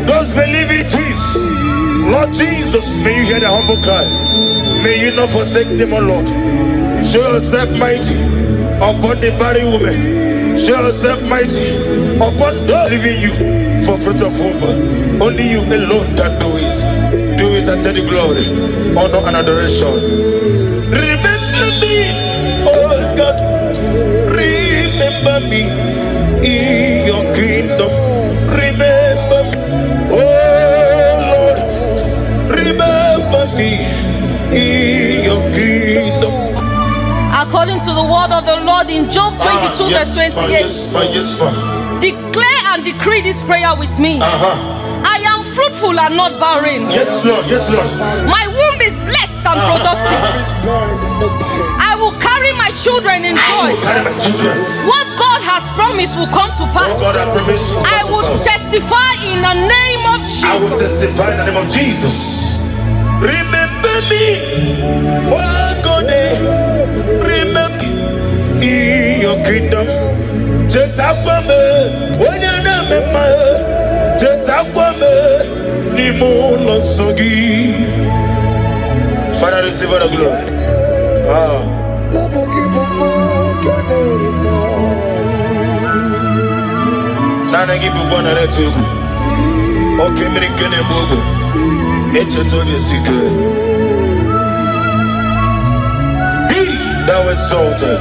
those believing twins, Lord Jesus, may you hear their humble cry. May you not forsake them, O Lord. Show yourself mighty upon the barren woman. Show yourself mighty upon those believing you for fruit of womb. Only you alone can do it. Do it and take the glory, honor, and adoration. Remember me, oh God. Remember me in your kingdom. Remember me, oh Lord. Remember me in your kingdom. According to the word of the Lord in Job 22 verse 28. Yes, ma. Declare and decree this prayer with me. I am fruitful and not barren. Yes, Lord. Yes, Lord. My womb is blessed and productive. I will carry my children in joy. Carry my children. What God has promised will come to pass. God, I promise. I will testify in the name of I will Jesus. testify in the name of Jesus. Remember me, oh God. Remember me in your kingdom. Jetakwame, onyana mema. Jetakwame, ni mulo sogi. Father, receive all the glory. give you one at two. Okay, me can you move? It's a total secret. Be thou exalted.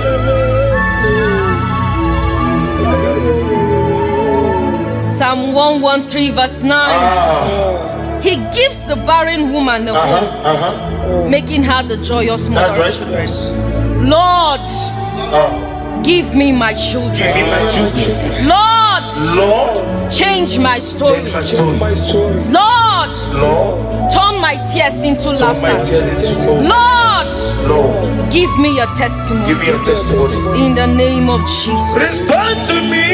Psalm 113 verse 9. He gives the barren woman the hope, making her the joyous mother. That's right. Lord, give me my children. Give me my children. Lord, change my story. Change my story. Lord, turn my tears into laughter. Lord, give me your testimony. Give me your testimony. In the name of Jesus. Restore to me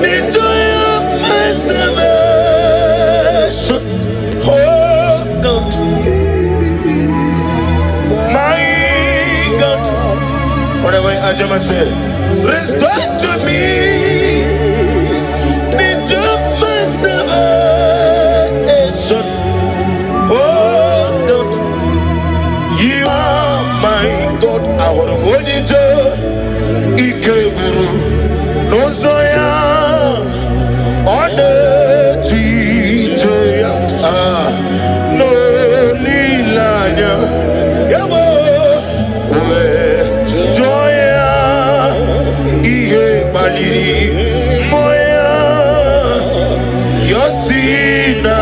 the joy of my salvation. Oh God, my God. Whatever I just said, restore to me the joy of my salvation. Oh God, you are my God. I want to hold it to Ike Guru. No Zoya on the Chijoya. No Lilanya. Yabo. Joya. Ihe Baliri. Moya. Yosina.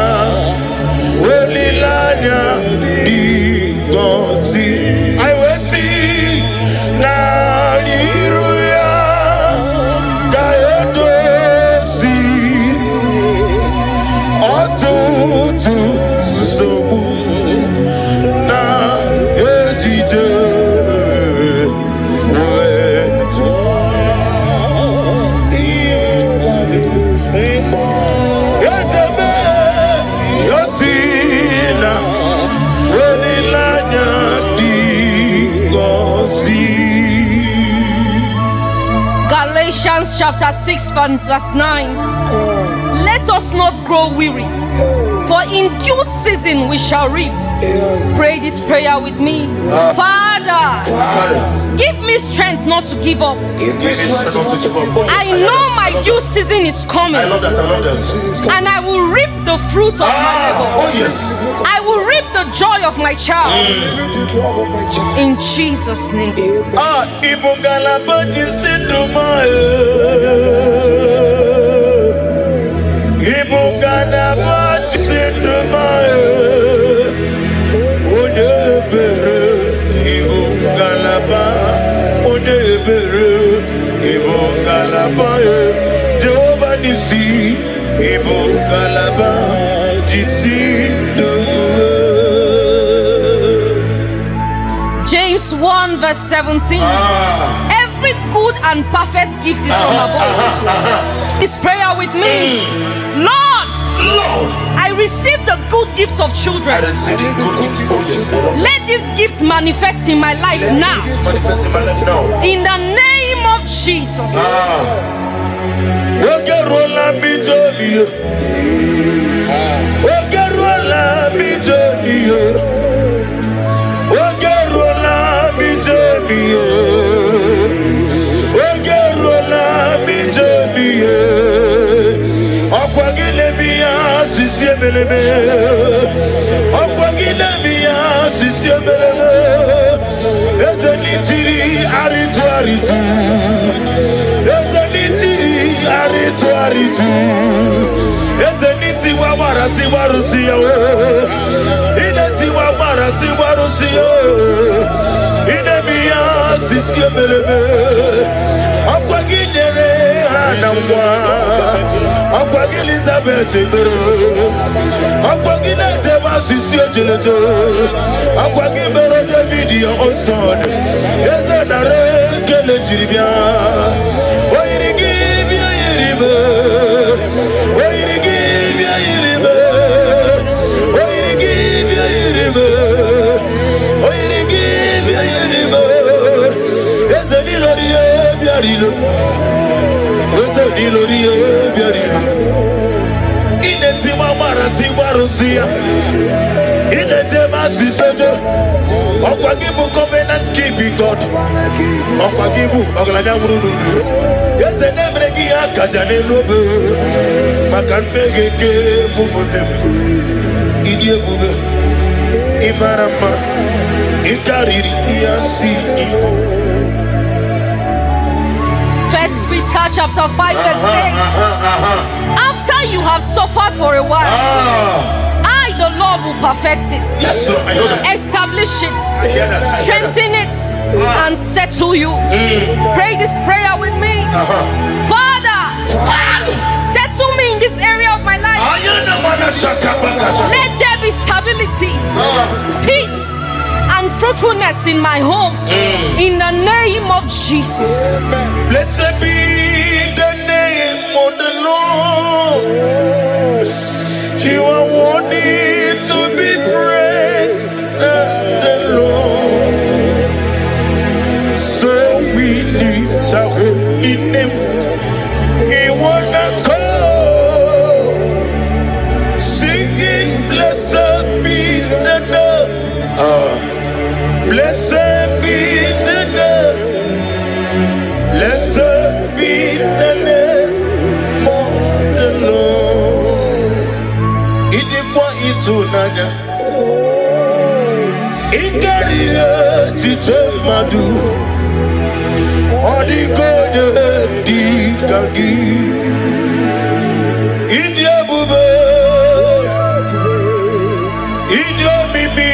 Lilanya. Digosi. I will see. Naliruya. Gayodosi. Otutu. Sobu. Na. Ejije. Yosebe. Yosina. Lilanya. Digosi. Galatians chapter 6 verse 9. Let us not grow weary, for in due season we shall reap. Pray this prayer with me. Father, give me strength not to give up. I know my due season is coming. I love that. And I will reap the fruits of my labor. Oh yes. I will reap the joy of my child. In Jesus' name. Ibugala baji sinduma. Ibugala baji sinduma. Onebere. Ibugala ba. Onebere. Ibugala ba. Jehovah Nisi. Ibugala ba. James 1 verse 17. Every good and perfect gift is from above. This prayer with me. Lord, I receive the good gift of children. Let this gift manifest in my life now. In the name of Jesus. Elizabeth, David, your son. Covenant keeping God. Yes, and every Kajane Lobe, Makan Megeke, Mumunem, Idia Bube, Imarama, Ikariri, Yasi, Ibo. First Peter chapter 5 verse 8. After you have suffered for a while, I, the Lord, will perfect it. Yes, Lord, I know that. Establish it, I hear that. strengthen it, and settle you. Pray this prayer with me. Father, settle me in this area of my life. Let there be stability, peace, and fruitfulness in my home. In the name of Jesus. Blessed be the name of the Lord. You are worthy to be praised, the Lord. So we lift our holy name. We wanna call, singing, blessed be the name. Blessed be the name. Blessed be the name of the Lord. Idikwa itunanya, Ikarira chitemadu, Odigode dikagi, Idiabube, Idiomimi,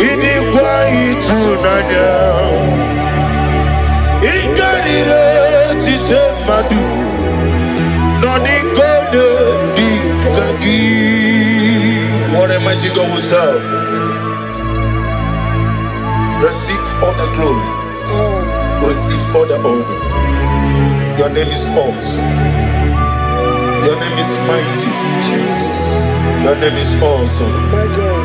Idikwa itunanya. Ikarire chitemadu, Noni gode dikagi. What a mighty God we serve. Receive all the glory. Receive all the honor. Your name is awesome. Your name is mighty. Jesus, Your name is awesome. my God.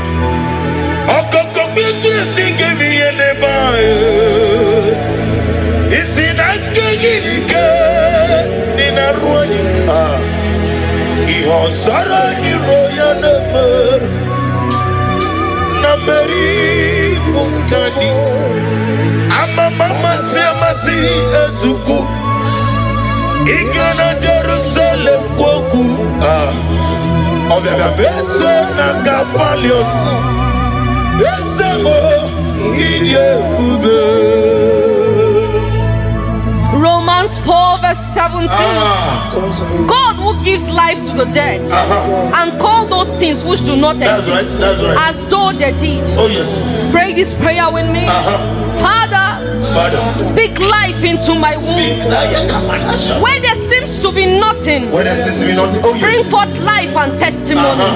Jerusalem kwoku beso na kapalion esemo idie ube. Romans 4 verse 17. God who gives life to the dead and call those things which do not exist That's right. as though they did. Oh yes. Pray this prayer with me. Father, speak life into my womb. Where there seems to be nothing, Oh yes. bring forth life and testimony.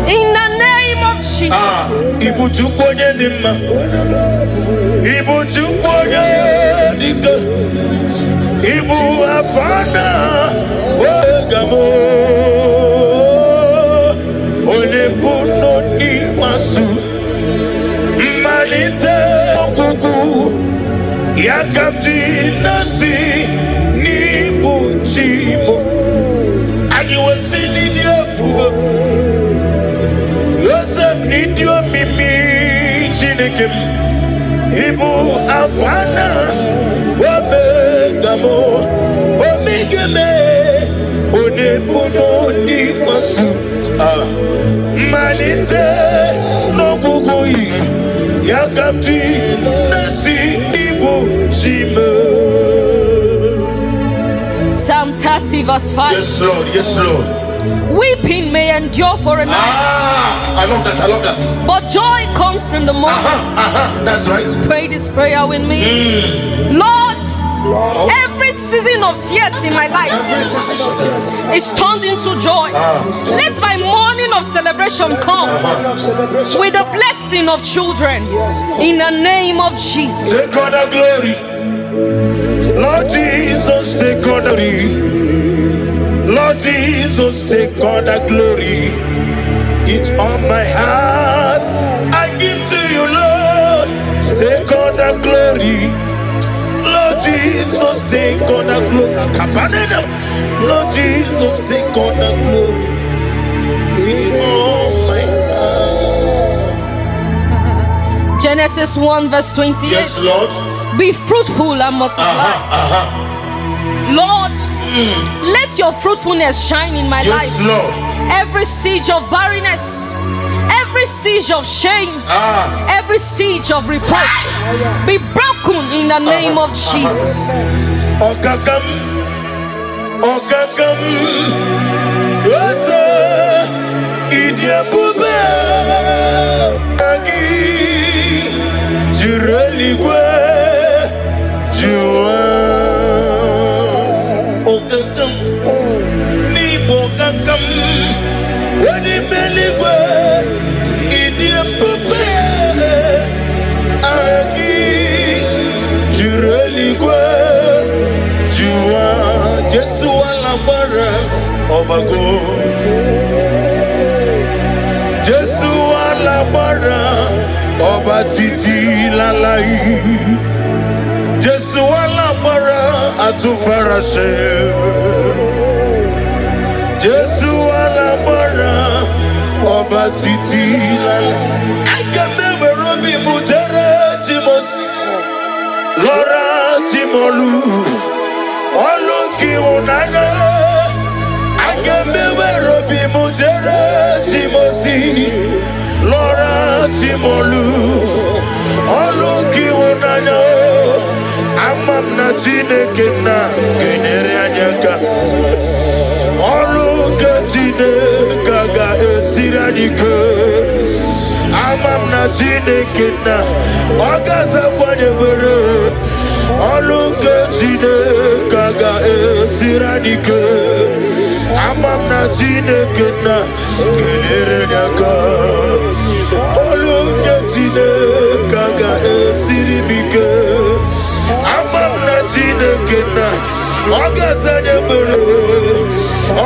In the name of Jesus. Ibu chukwoje ndima. Ibu chukwoje dike. Ibu afana wegamo. Olepuno ni masu. Malite okuku. Yakamji nasi ni buchimo. Ani wasini diapugo. Yosef nidio mimi chinekem. Ibu afana wabegamo. Omigeme onepuno ni masu. Malite no kukui. Yakamji nasi Psalm 30 verse 5. Yes, Lord. Yes, Lord. Weeping may endure for a night. I love that. But joy comes in the morning. That's right. Pray this prayer with me. Lord, every season of tears in my life is turned into joy. Let my morning of celebration come with the blessing of children. In the name of Jesus. Take all the glory. Lord Jesus, take all the glory. Lord Jesus, take all the glory. It's on my heart. I give to you, Lord. Take all the glory. Lord Jesus, take all the glory. Lord Jesus, take all the glory. It's on my heart. Genesis 1 verse 28. Yes, Lord. Be fruitful and multiply. Lord, let your fruitfulness shine in my life. Yes, Lord. Every siege of barrenness, every siege of shame, every siege of reproach be broken in the name of Jesus. Okakam, Okakam, Osa, Idia Bube, Agi, Jureligwe, Jua, Okakam, Nibo Kakam, Wani Meligwe, Idia Bube, Agi, Jureligwe. Jesu alabara obago, Jesu alabara oba titi lalai, Jesu alabara atufarashe, Jesu alabara oba titi lalai. I can never be mujere chimos, Lora chimolu. Oluki unana, agembe robi mujere chimosi, Lora chimolu. Oluki unana, amam na chineke na genere anyaka. Oluki chineke ga esiranike, amam na chineke na okaza kwanye bere. Oluke Chineke ga esiranike, amam na Chineke na gelere nyaka. Oluke Chineke ga esirimike, amam na Chineke na ogazanye bere.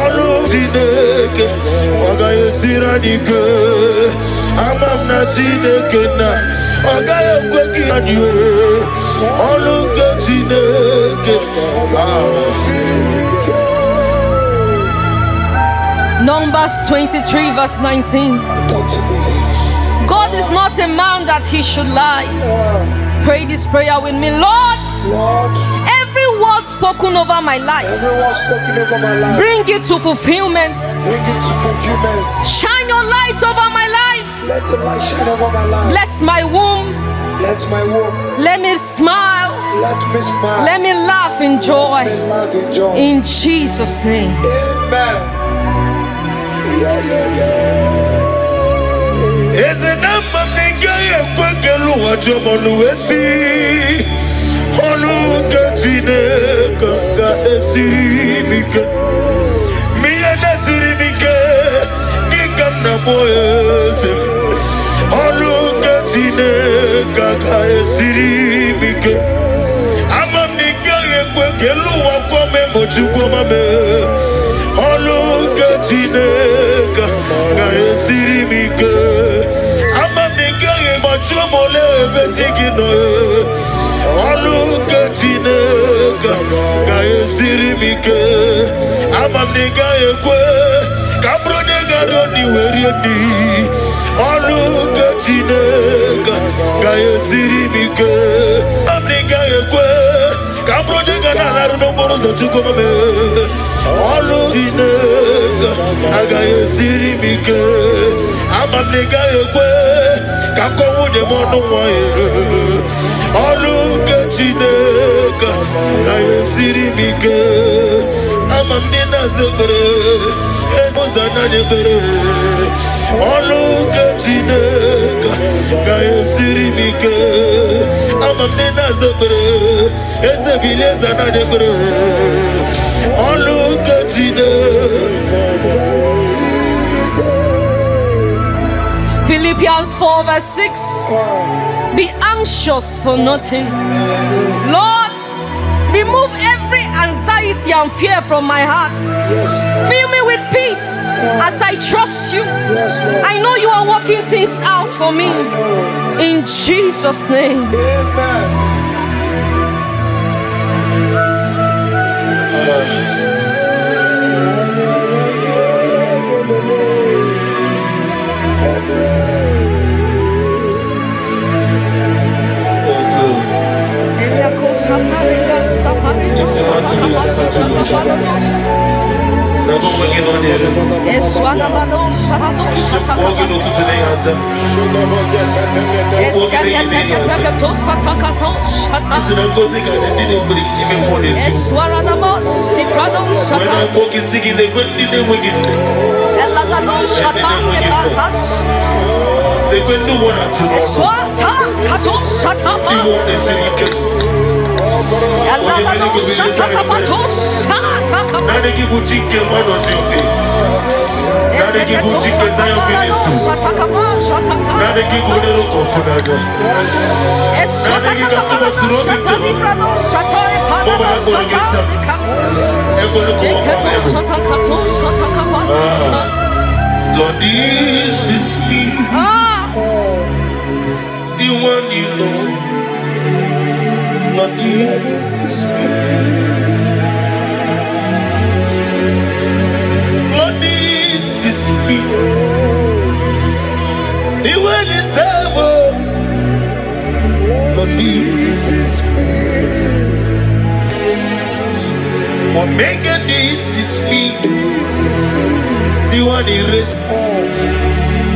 Oluke Chineke ga esiranike, amam na Chineke na ogaye kweki anyo. Oluke Chineke. Numbers 23 verse 19. God is not a man that he should lie. Pray this prayer with me. Lord, every word spoken over my life, bring it to fulfillment. Shine your light over my life. Let the light shine over my life. Bless my womb. Let my womb. Let me smile. Let me smile. Let me laugh in joy. Let me laugh in joy. In Jesus' name. Amen. Is a number nigga kwekelu wajomonu esi. Oluke Chineke ga esirimike. Miye nesirimike, gikam na moyese. Oluke Chineke ga esirimike. Amam nigga kwekelu wakome mochukwamame. Oluke Chineke ga esirimike. Amam nigga mochumole betigino. Oluke Chineke ga esirimike. Amam nigga ekwe kabro nigga roni werieni. Oluke Chineke ga esirimike. Amam nigga ekwe kabro nigga na naru no borozo chukwamame. Oluke Chineke ga esirimike. Amam nigga ekwe kakowu de mono wae. Oluke Chineke ga esirimike. Amam nina zebre ezozana debere. Oluke Chineke ga esirimike. Amam nina zebre ezebileza na debere. Oluke Chineke. Philippians 4 verse 6. Be anxious for nothing. Lord, remove every anxiety and fear from my heart. Fill me with peace as I trust you. I know you are working things out for me. In Jesus' name. Amen. They can do one or two. Now they give you chicken, what was your pay? Now they give you chicken, Zion ministry. Now they give you little confidence. Now they give you too much to run into. Mama, I'm going to get some. I'm going to go on. Lord, this is me. The one you know. Lord, this is me. Lord, this is me. The one is ever. Lord, this is me. Omega, this is me. The one he raised.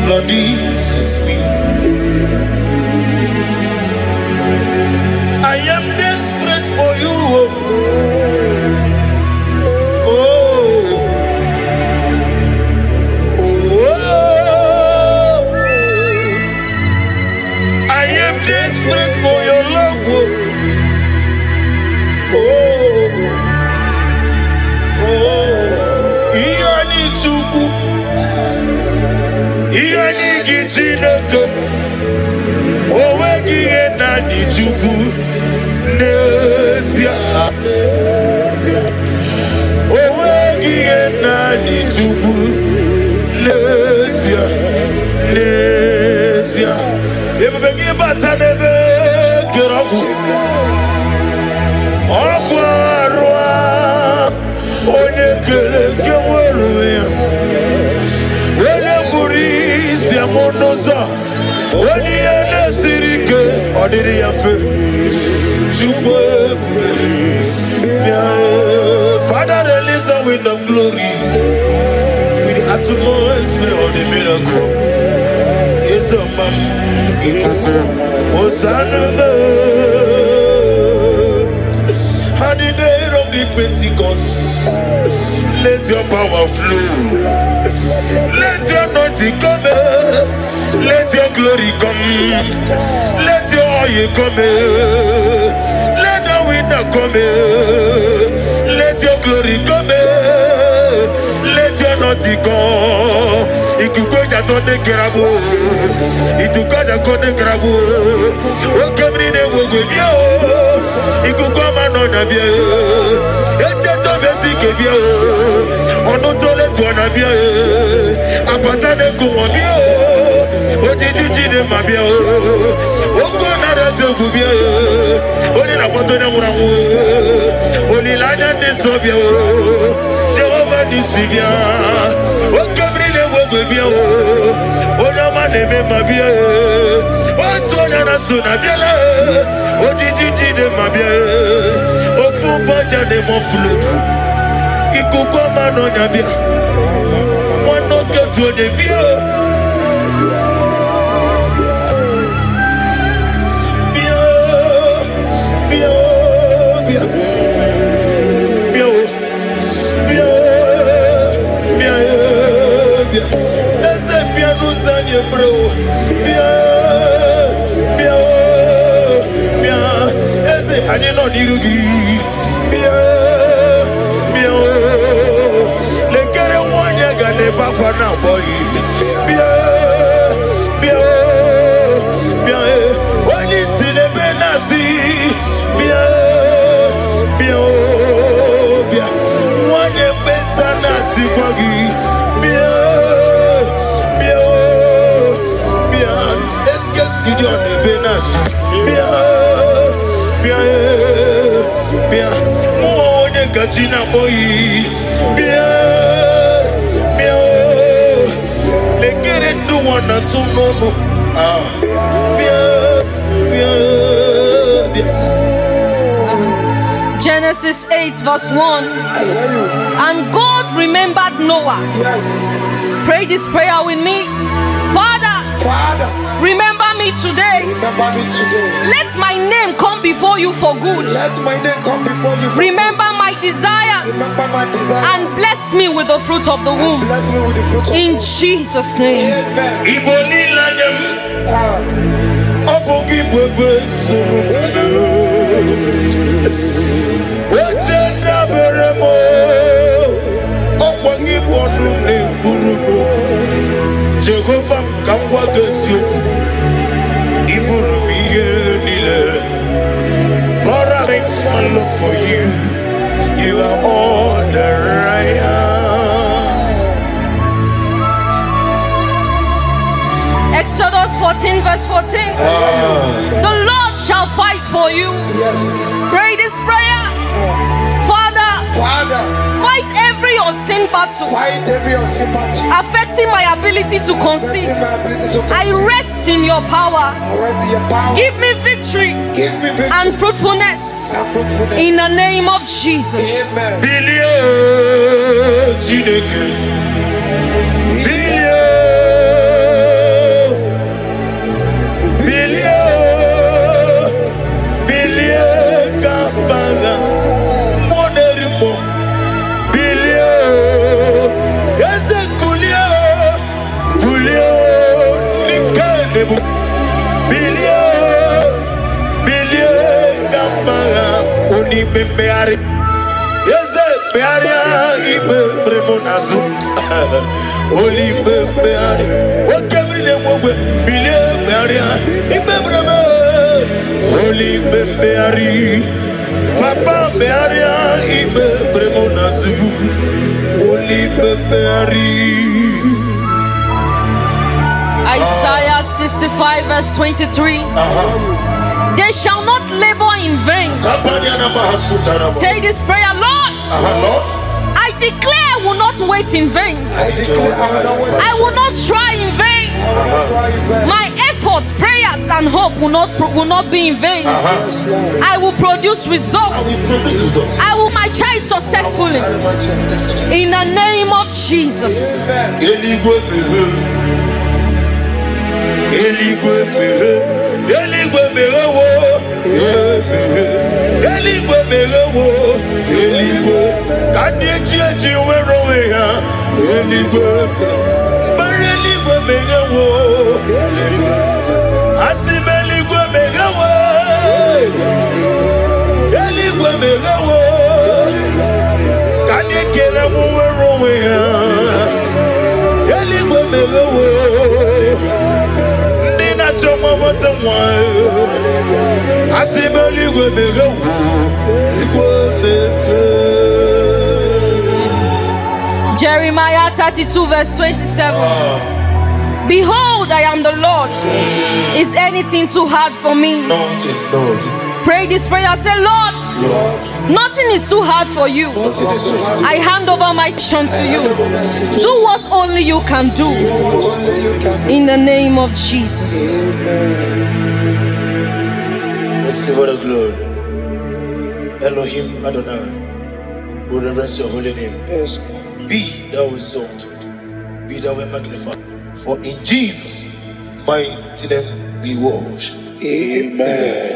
Lord, this is me. I am desperate for you. Oh, oh, I am desperate for your love. Oh, oh, I need you. I need you to go. Oh, I need you to. Naija. Oh, need to go. Naija. Naija. If we give back to the Kiraku. Okwarwa. Onye kele keweruya. Onye burisi amonoza. Onye nesirike. Odiri yafe. Father, release a wind of glory with the atmosphere of the miracle. It's a man, Ikoko, Hosanna. On the day of the Pentecost, let your power flow. Let your anointing come. Let your glory come. Let your oil come. Let the wind come. Let your glory come. Let your anointing come. Ikukoja tonde kerabo. Itukoja konde kerabo. Okemri ne wogobio. Ikukoma nona bia. Eteto besi kebia. Onotole tuana bia. Apatane kumobia. Ojiji de mabia. Oko nara tegubia. Oni na poto na muramu. Oni lana de sobia. Jehovah nisibia. Okemri ne wogobia. Ona maneme mabia. Otona na sunabia. Ojiji de mabia. Ofu banja de moflu. Ikukoma no nyabia. Wano ketu de bia. Ese piano zanye bro. Ese anye no dirugi. Le kere wanya gane bakwa na boy. Wani sile benasi. Wanye beta nasi kwagi. Studio ne benas bien mo ne katina boy bien le kere do wana to no bien Genesis 8 verse 1. And God remembered Noah. Yes. Pray this prayer with me. Father, Father, remember me today. remember me today. Let my name come before you for good. Let my name come before you. Remember my desires Remember my desires. and bless me with the fruit of the womb. Bless me with the fruit of In Jesus' name. Amen. Iboli lanyam, Ah, obogi bebe surumana. Ojenda beremo, okwangi bonu ne kurubo. Jehovah kamwa gesioku, iburumiye nile. Lord, I thanks my love for you. You are all that I am. Exodus 14 verse 14. The Lord shall fight for you. yes. Pray this prayer. Father, Father, fight every unseen battle fight every unseen battle. affecting my ability to conceive. Blessing my ability to I conceive. rest in your power. I rest in your power. Give me victory Give me victory and fruitfulness and fruitfulness. in the name of Jesus. Amen. Bilio Chineke, Bilio Kabaga, Moderimo, Bilio, Kulio, Nikanebo, Bilio Kabaga, Oni Beari. Bearia ibe premonazo oli beari o kemine mogwe bile bearia ibe breme oli beari papa bearia ibe premonazo oli beari. Isaiah 65 verse 23. They shall not labor in vain. Say this prayer, Lord. Lord, I declare I will not wait in vain. I declare I will not wait. I will not try in vain. I will not try in vain. My efforts, prayers, and hope will not be in vain. Yes, Lord. I will produce results. I will my child successfully. In the name of Jesus. Amen. Jeremiah 32 verse 27. Behold, I am the Lord. Is anything too hard for me? Nothing. Pray this prayer. Say, Lord, nothing is too hard for you. I hand over my mission to you. Do what only you can do. In the name of Jesus. Receive all the glory. Elohim Adonai, we reverence your holy name. Yes, God. Be thou exalted, be thou magnified. For in Jesus' mighty name we worship. Amen.